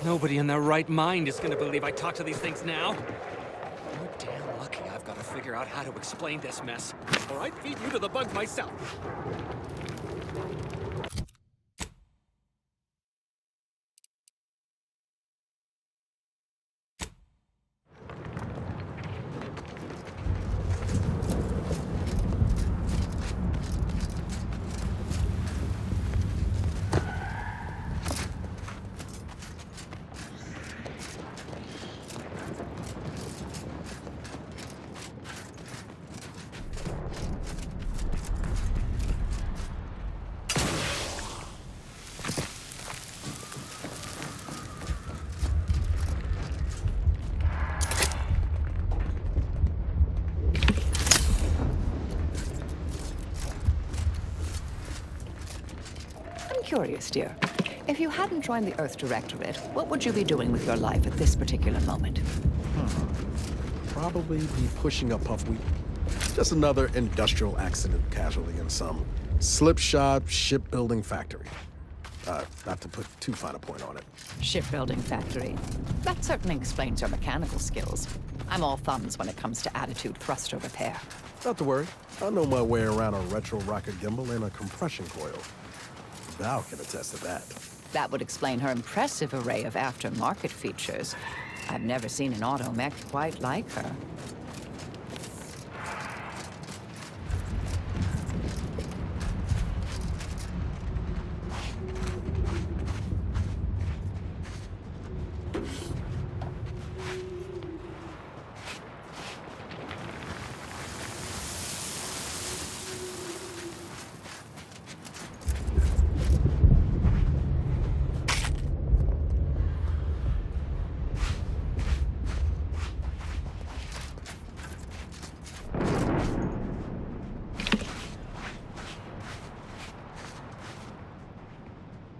Nobody in their right mind is gonna believe I talk to these things now. You're damn lucky I've got to figure out how to explain this mess, or I'd feed you to the bugs myself. Curious, dear. If you hadn't joined the Earth Directorate, what would you be doing with your life at this particular moment? Probably be pushing a puffweed. Just another industrial accident casualty in some slipshod shipbuilding factory. Not to put too fine a point on it. Shipbuilding factory. That certainly explains your mechanical skills. I'm all thumbs when it comes to attitude thruster repair. Not to worry. I know my way around a retro rocket gimbal and a compression coil. Val can attest to that. That would explain her impressive array of aftermarket features. I've never seen an automech quite like her.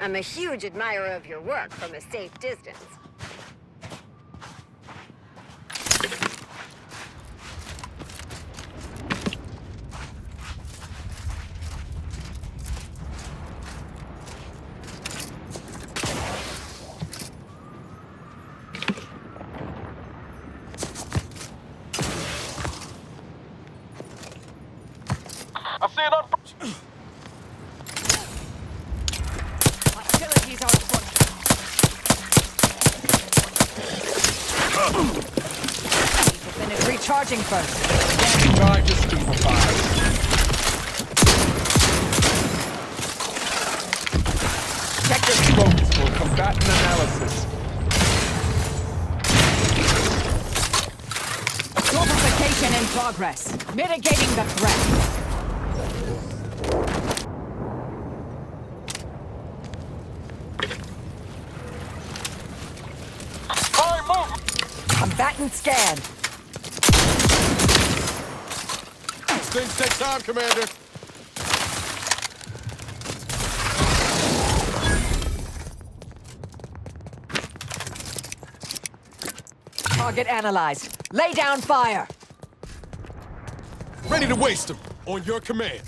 I'm a huge admirer of your work from a safe distance. I see it on. Artillery's out front. Need to finish recharging first. Try to stupefy. Check your scopes for combatant analysis. Fortification in progress. Mitigating the threat. Combatant scanned. Things take time, Commander. Target analyzed. Lay down fire. Ready to waste them. On your command.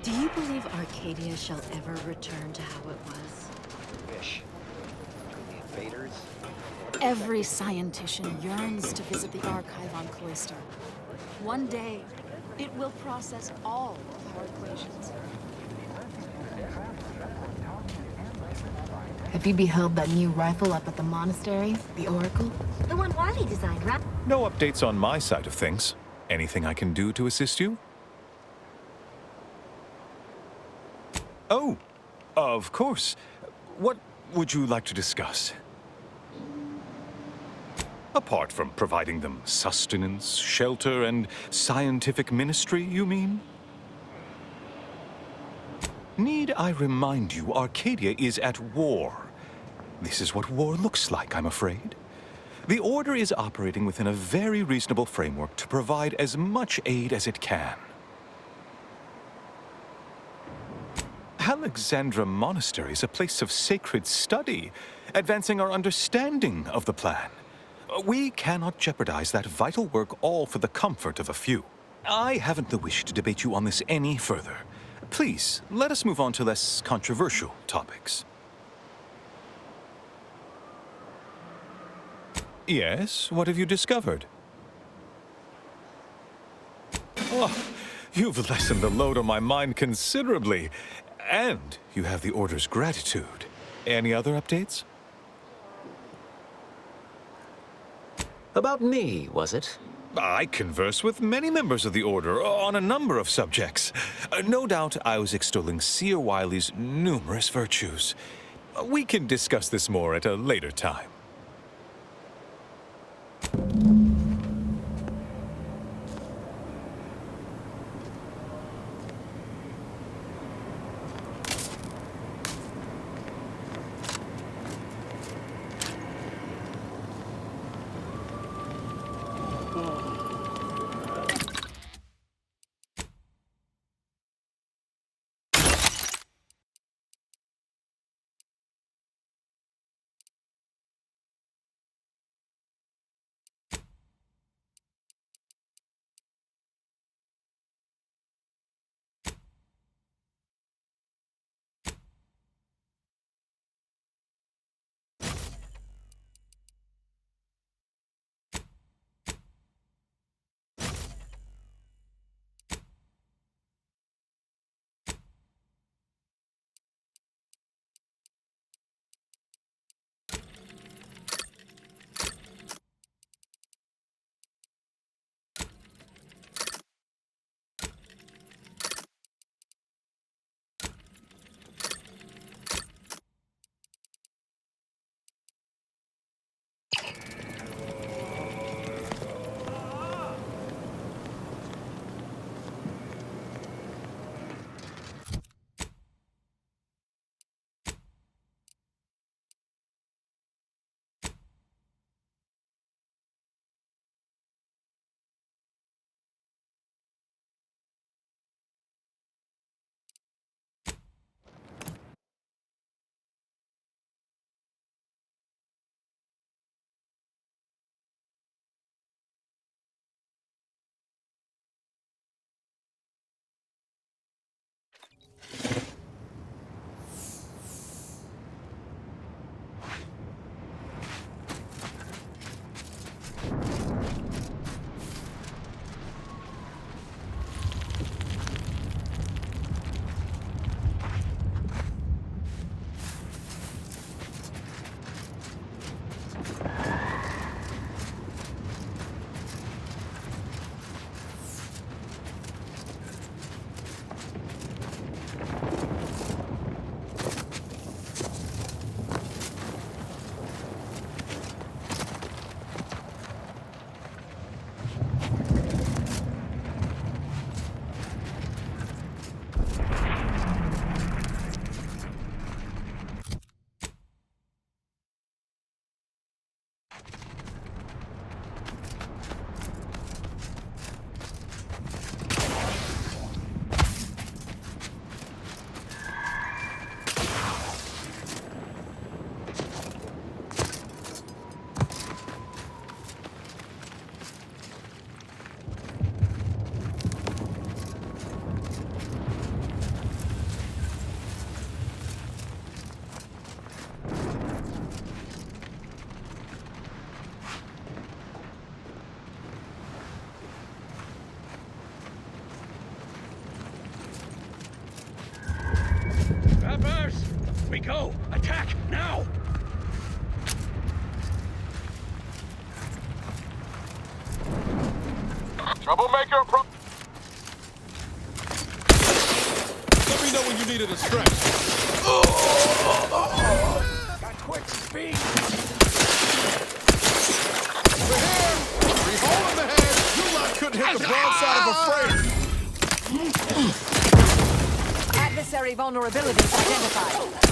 Do you believe Arcadia shall ever return to how it was? Fish. The invaders. Every scientician yearns to visit the archive on Cloister. One day, it will process all of our equations. Have you beheld that new rifle up at the monastery? The Oracle? The one Wily designed, right? No updates on my side of things. Anything I can do to assist you? Oh, of course. What would you like to discuss? Apart from providing them sustenance, shelter, and scientific ministry, you mean? Need I remind you, Arcadia is at war. This is what war looks like, I'm afraid. The Order is operating within a very reasonable framework to provide as much aid as it can. Alexandra Monastery is a place of sacred study, advancing our understanding of the plan. We cannot jeopardize that vital work all for the comfort of a few. I haven't the wish to debate you on this any further. Please, let us move on to less controversial topics. Yes, what have you discovered? Oh, you've lessened the load on my mind considerably. And you have the Order's gratitude. Any other updates? About me, was it? I converse with many members of the Order on a number of subjects. No doubt I was extolling Seer Wiley's numerous virtues. We can discuss this more at a later time. We go! Attack, now! Troublemaker Let me know when you needed a stretch. Got quick speed! We're here! Three hole in the head! You lot couldn't hit the broadside of a freighter! Adversary vulnerabilities identified.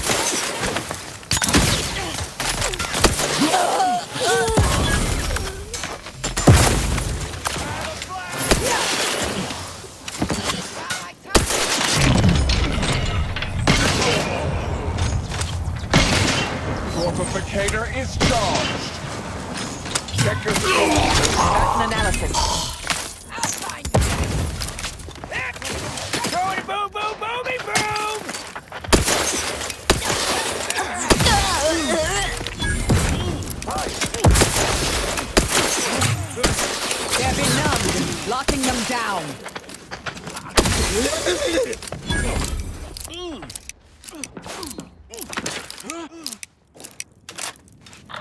Mortificator is charged. Check your stats and analysis. Boom, boom, boom, boomy, boom! They're benumbed, locking them down.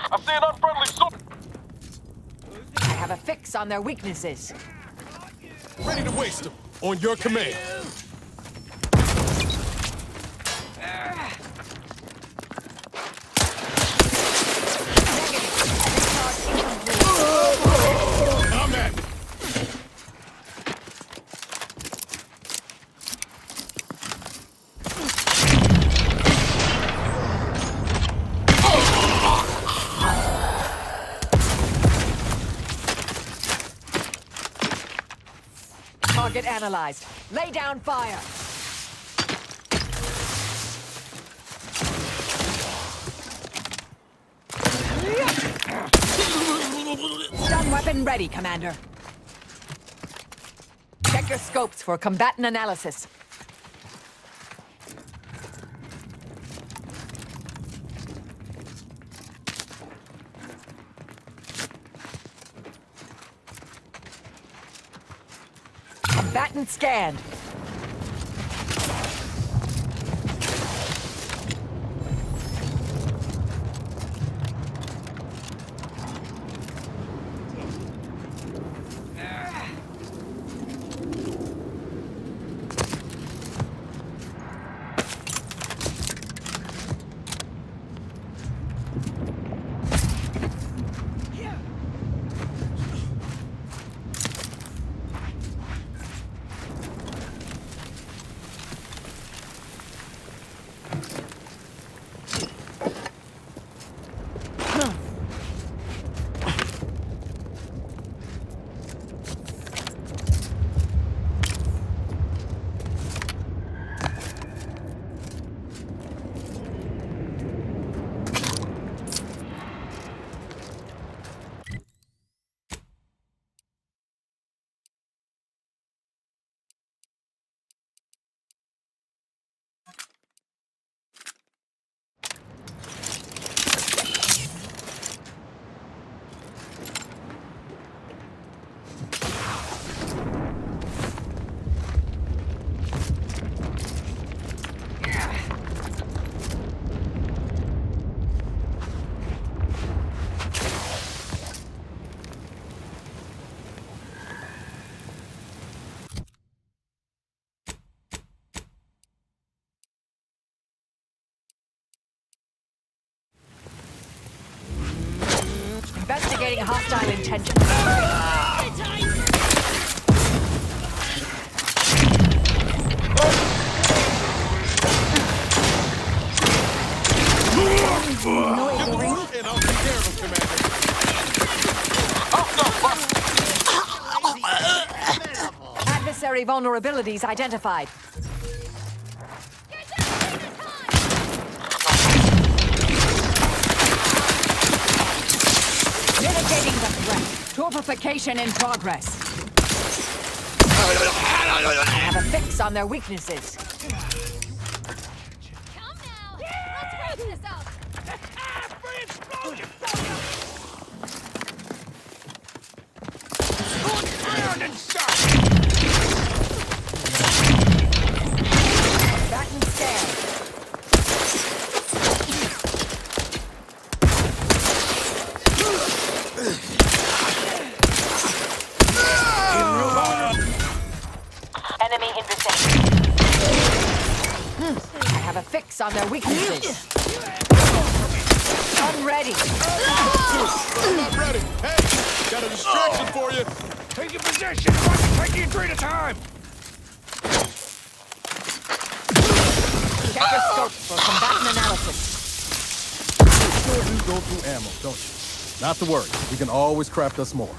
I see an unfriendly soldier. I have a fix on their weaknesses. Ready to waste them. On your command. Combat! Target analyzed. Lay down fire. Stun weapon ready, Commander. Check your scopes for combatant analysis. Combatant scanned. Investigating hostile intentions. And I'll take care of him, Commander. Adversary vulnerabilities identified. Mitigating the threat. Torpification in progress. I have a fix on their weaknesses. Come now! Let's wrap this up! Free explosion! Ground and shot! Batten scan. Enemy in vicinity. I have a fix on their weaknesses. Unready. I'm not ready. Hey, got a distraction for you. Take your position. Taking 3 at a time. Check your scopes for combatant analysis. Sure do go through ammo, don't you? Not to worry. We can always craft us more.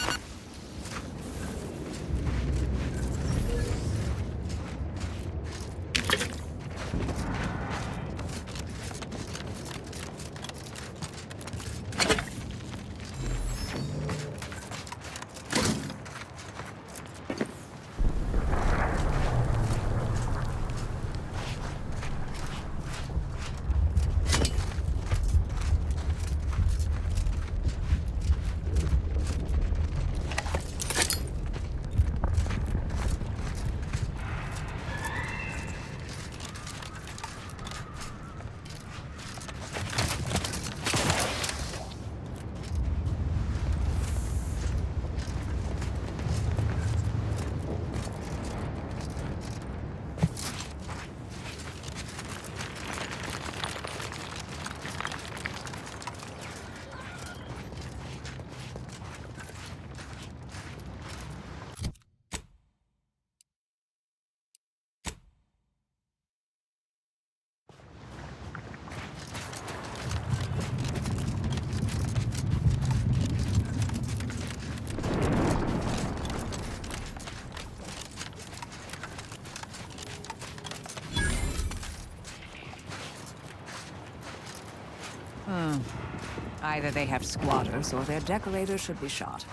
Either they have squatters or their decorators should be shot.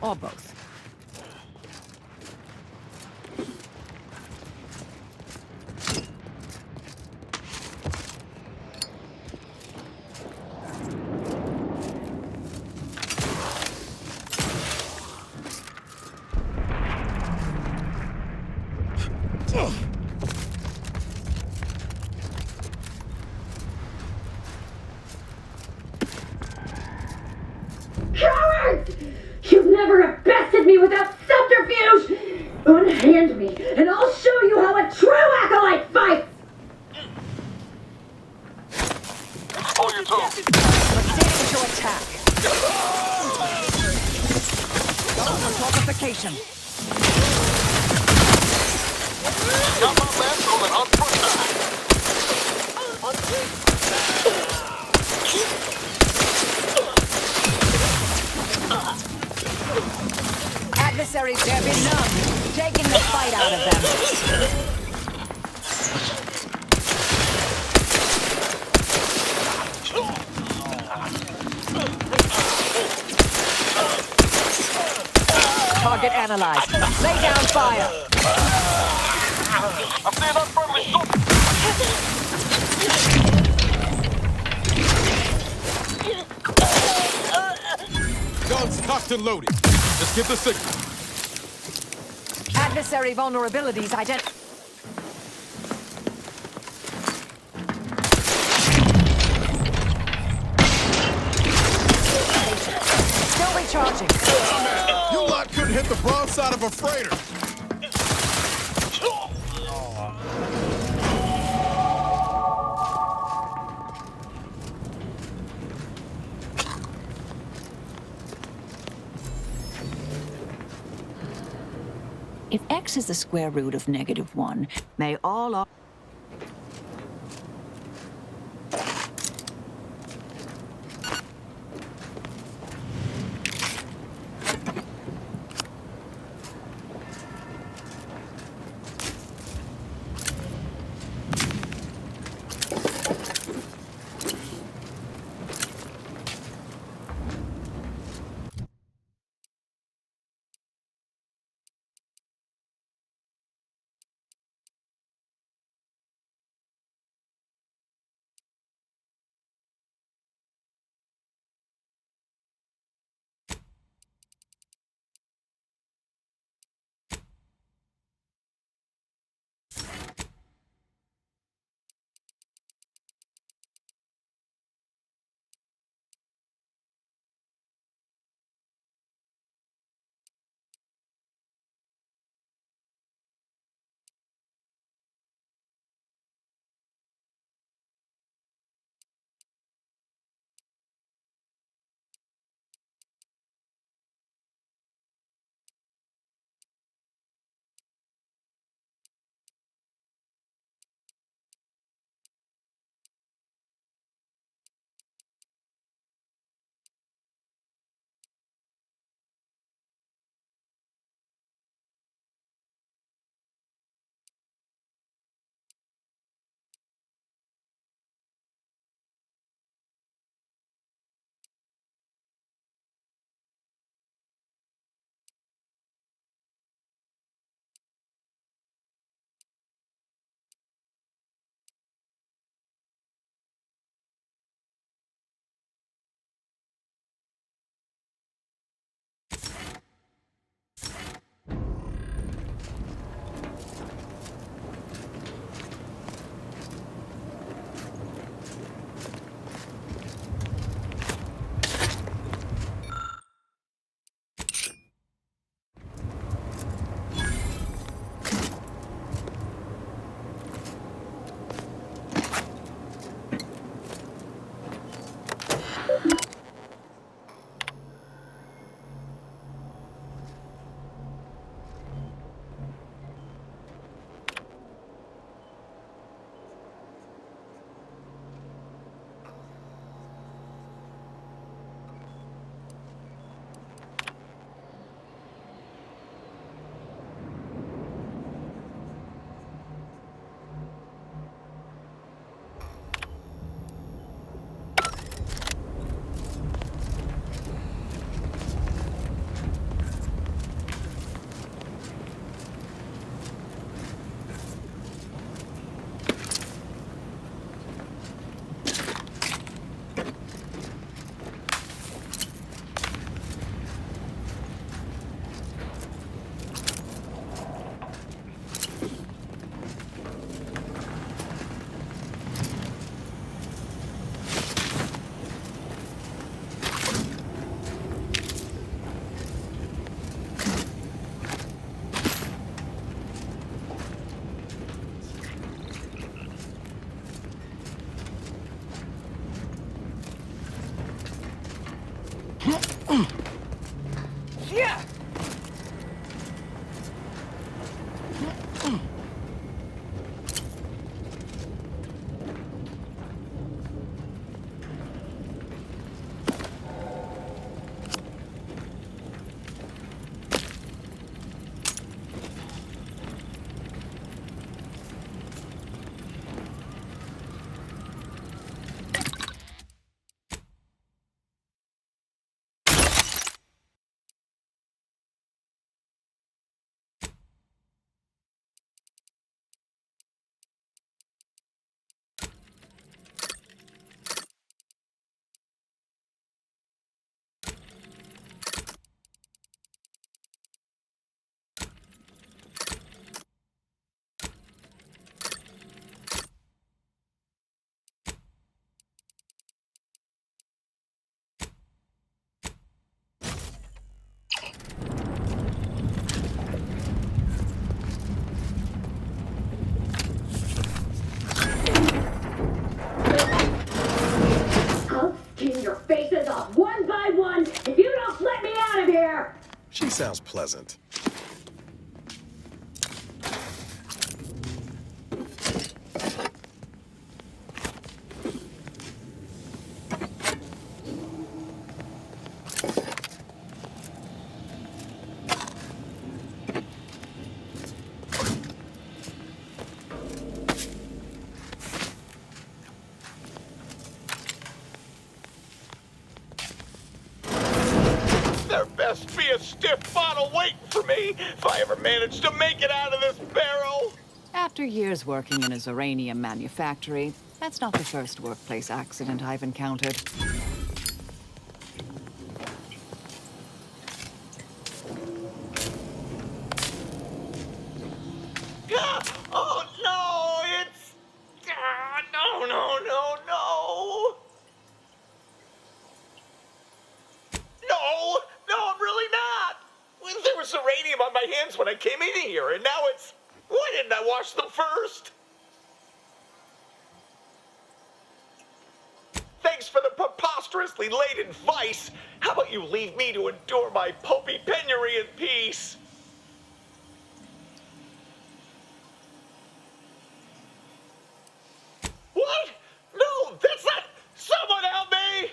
Or both. Cowards! You've never have bested me without subterfuge! Unhand me, and I'll show you how a true acolyte fights! Hold your tongue. Proceeding to attack. Go for fortification. Got my lance on an unfront. Adversaries there be none. Taking the fight out of them. Target analyzed. Lay down fire. I'm seeing unfriendly Guns cocked and loaded. Just give the signal. Adversary vulnerabilities identified. Still recharging. You lot couldn't hit the broadside of a freighter. If x is the square root of -1, may all... I'll skin your faces off one by one if you don't let me out of here! She sounds pleasant. There best be a stiff bottle waiting for me if I ever manage to make it out of this barrel. After years working in a Zoranium manufactory, that's not the first workplace accident I've encountered. Oh no, it's... no, no, no, no. No, I'm really not. There was uranium on my hands when I came in here, and now it's... Why didn't I wash them first? Thanks for the preposterously laden vice. How about you leave me to endure my pulpy penury in peace? What? No, that's not... Someone help me!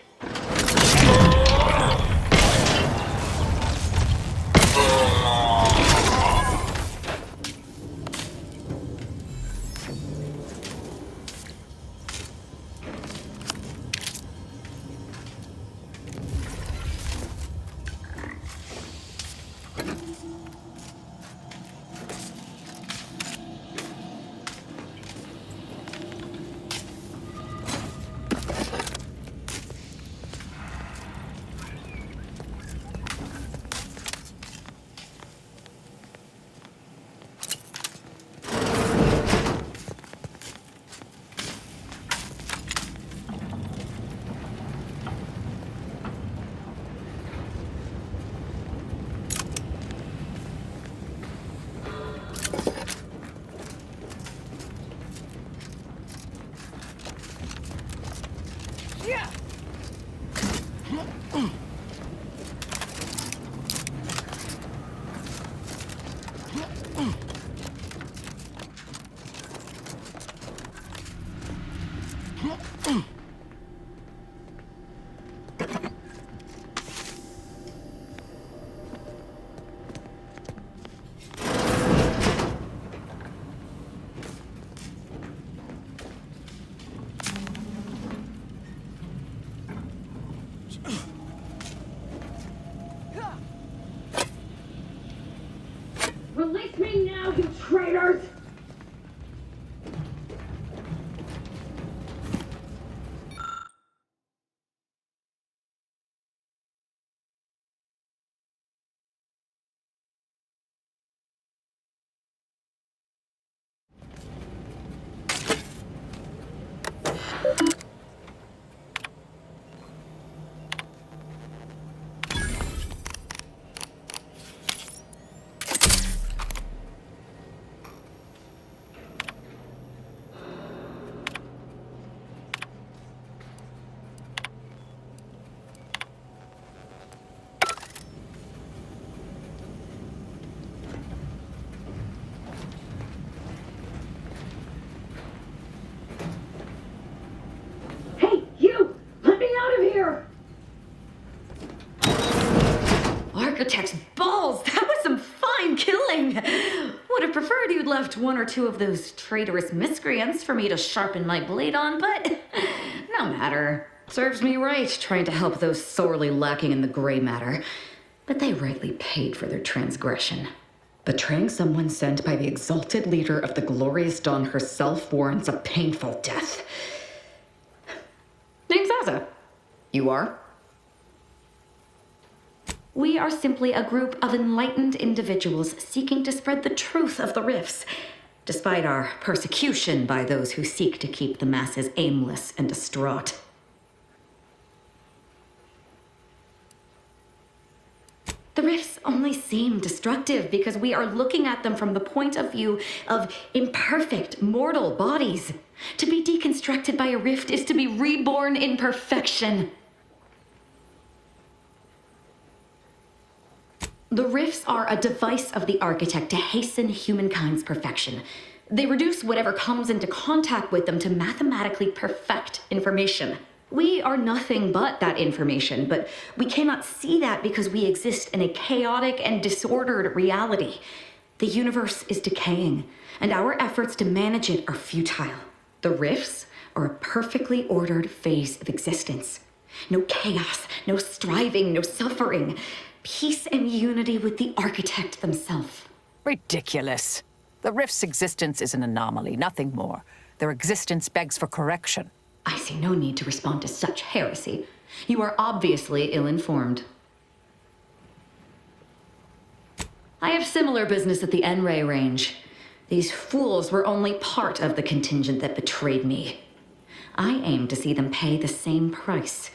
preferred you'd left one or two of those traitorous miscreants for me to sharpen my blade on, but no matter. Serves me right trying to help those sorely lacking in the gray matter. But they rightly paid for their transgression. Betraying someone sent by the exalted leader of the glorious dawn herself warrants a painful death. Name's Azza. You are? We are simply a group of enlightened individuals seeking to spread the truth of the rifts, despite our persecution by those who seek to keep the masses aimless and distraught. The rifts only seem destructive because we are looking at them from the point of view of imperfect, mortal bodies. To be deconstructed by a rift is to be reborn in perfection. The rifts are a device of the architect to hasten humankind's perfection. They reduce whatever comes into contact with them to mathematically perfect information. We are nothing but that information, but we cannot see that because we exist in a chaotic and disordered reality. The universe is decaying, and our efforts to manage it are futile. The rifts are a perfectly ordered phase of existence. No chaos, no striving, no suffering. Peace and unity with the architect themselves. Ridiculous. The rift's existence is an anomaly, nothing more. Their existence begs for correction. I see no need to respond to such heresy. You are obviously ill-informed. I have similar business at the N-Ray range. These fools were only part of the contingent that betrayed me. I aim to see them pay the same price,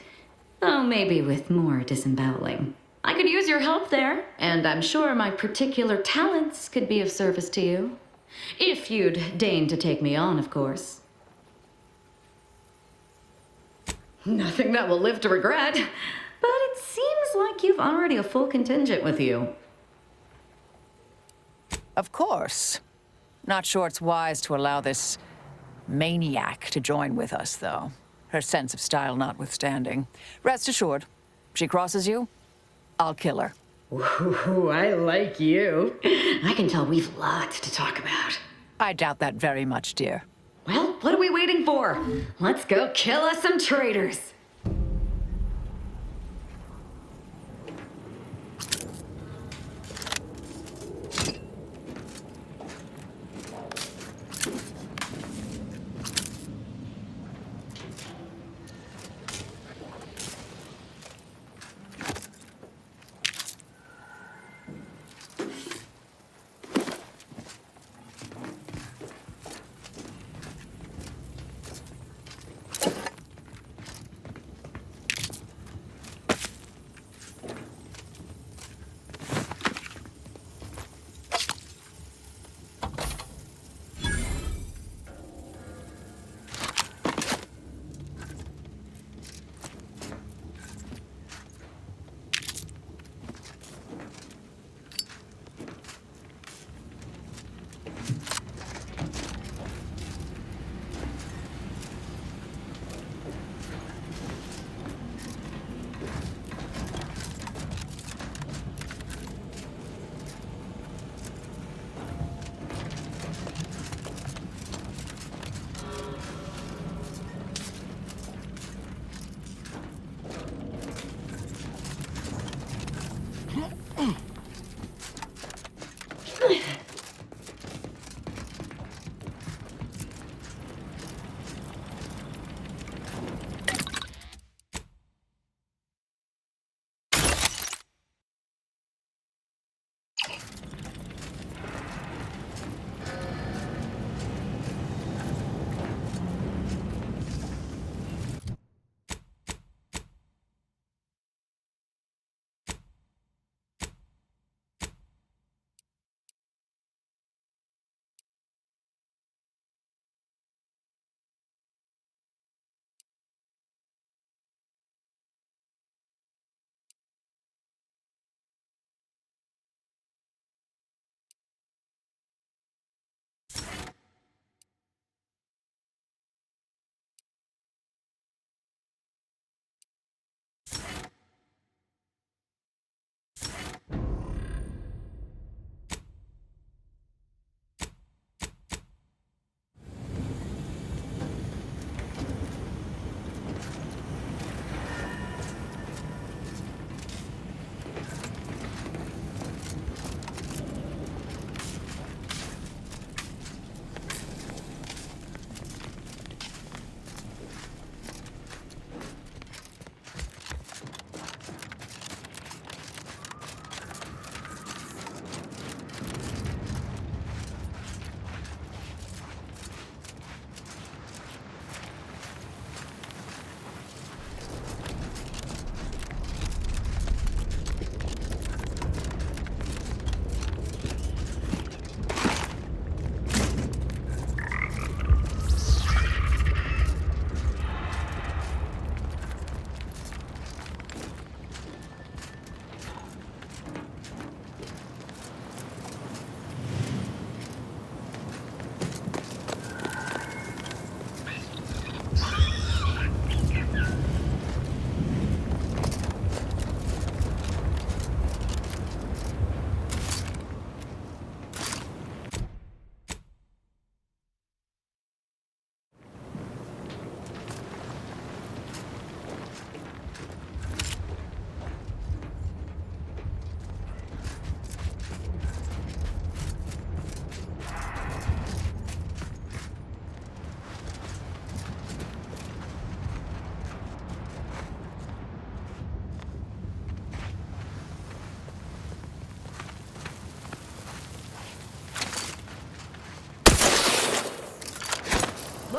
though maybe with more disemboweling. I could use your help there, and I'm sure my particular talents could be of service to you. If you'd deign to take me on, of course. Nothing that will live to regret, but it seems like you've already a full contingent with you. Of course. Not sure it's wise to allow this maniac to join with us, though. Her sense of style notwithstanding. Rest assured, she crosses you, I'll kill her. Ooh, I like you. I can tell we've lots to talk about. I doubt that very much, dear. Well, what are we waiting for? Let's go kill us some traitors.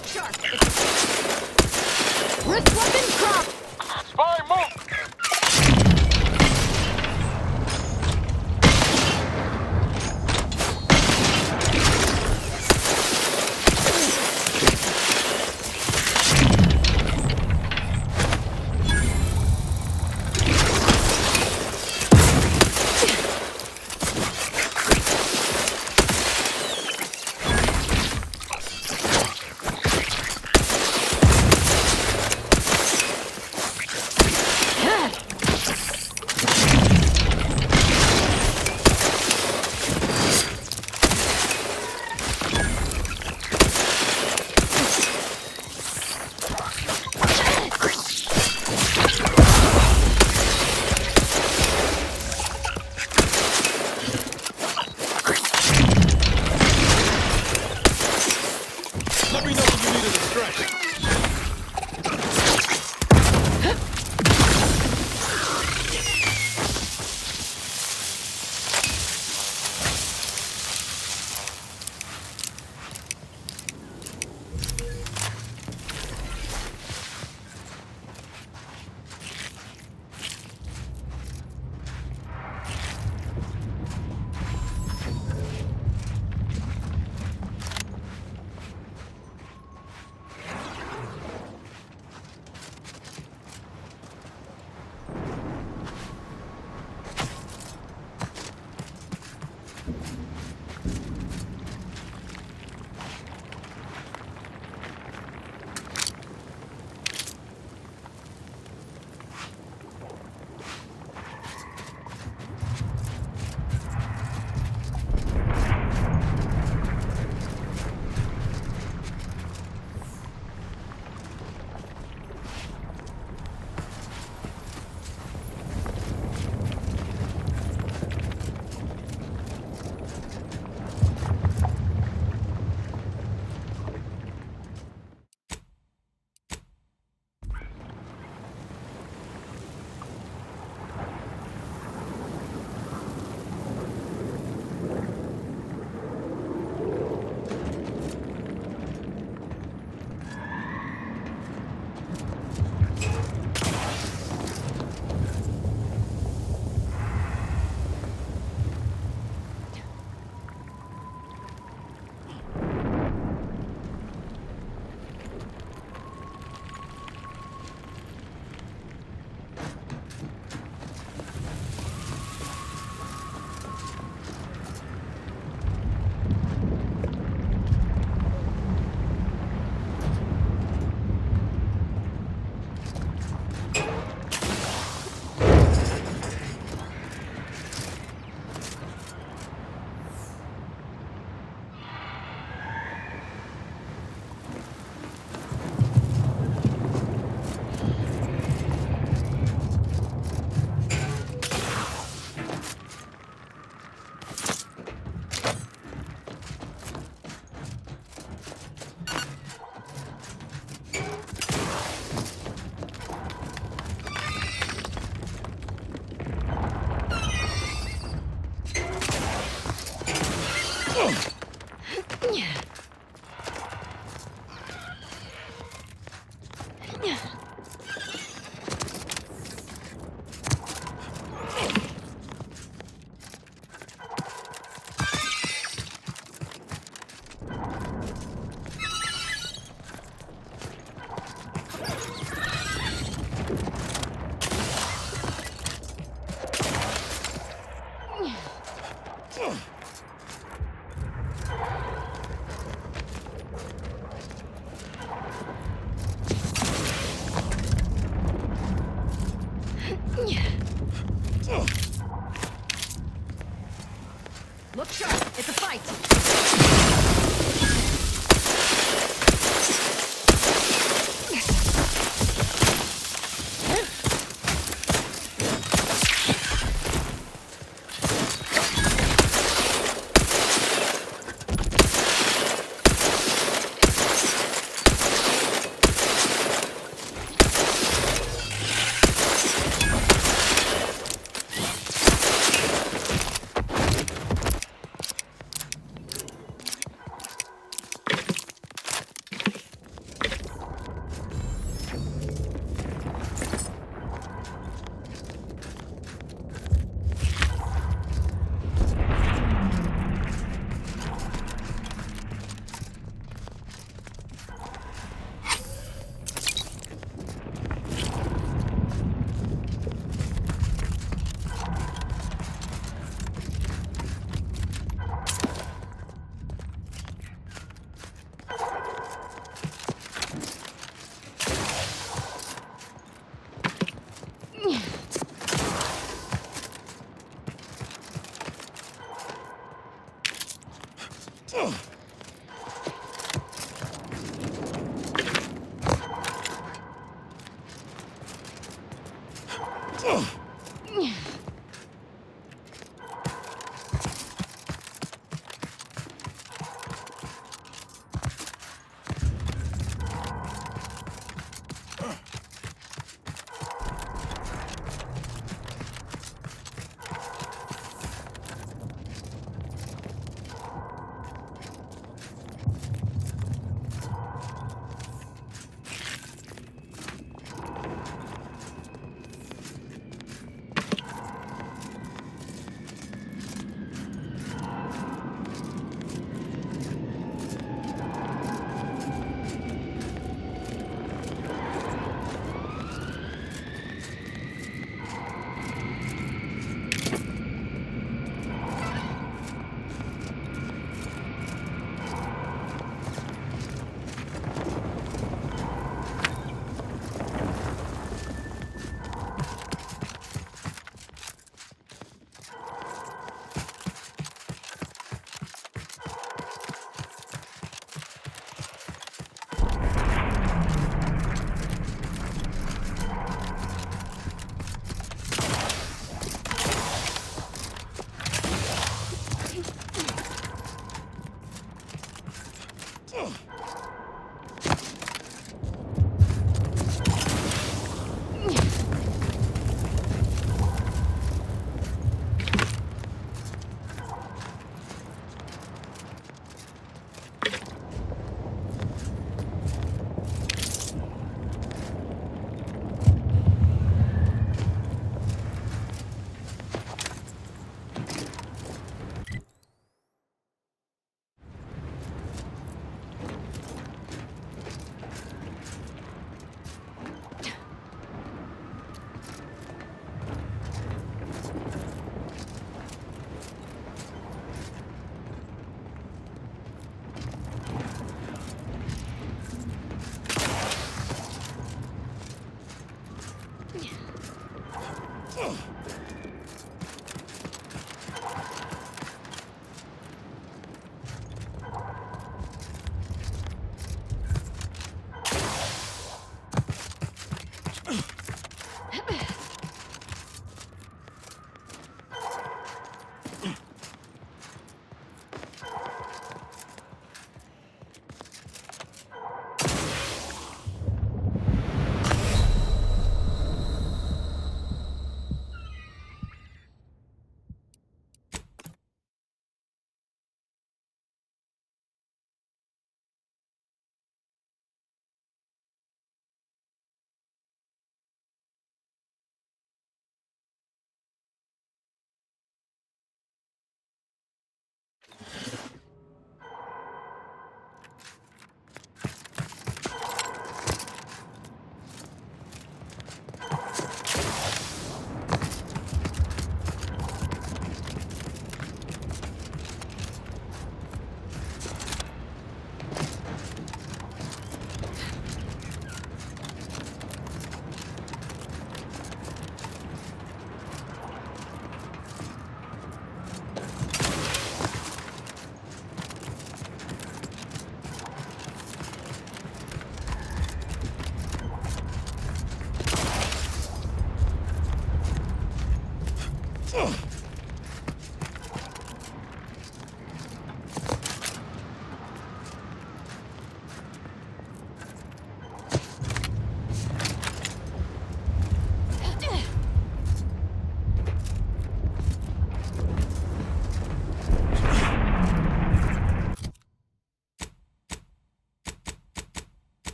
Look sharp. Wrist weapon crop. Spy, move! Let me know when you need a distraction.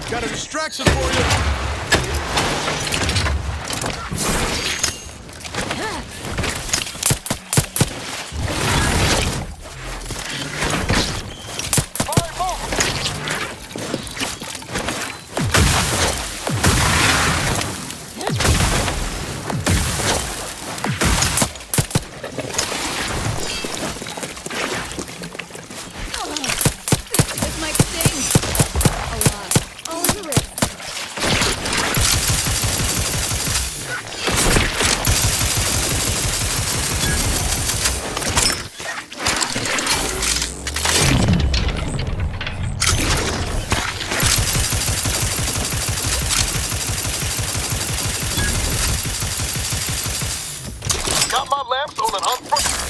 Got a distraction for you. This might sting. A lot. All in the wrist. got my lamps on an unfront.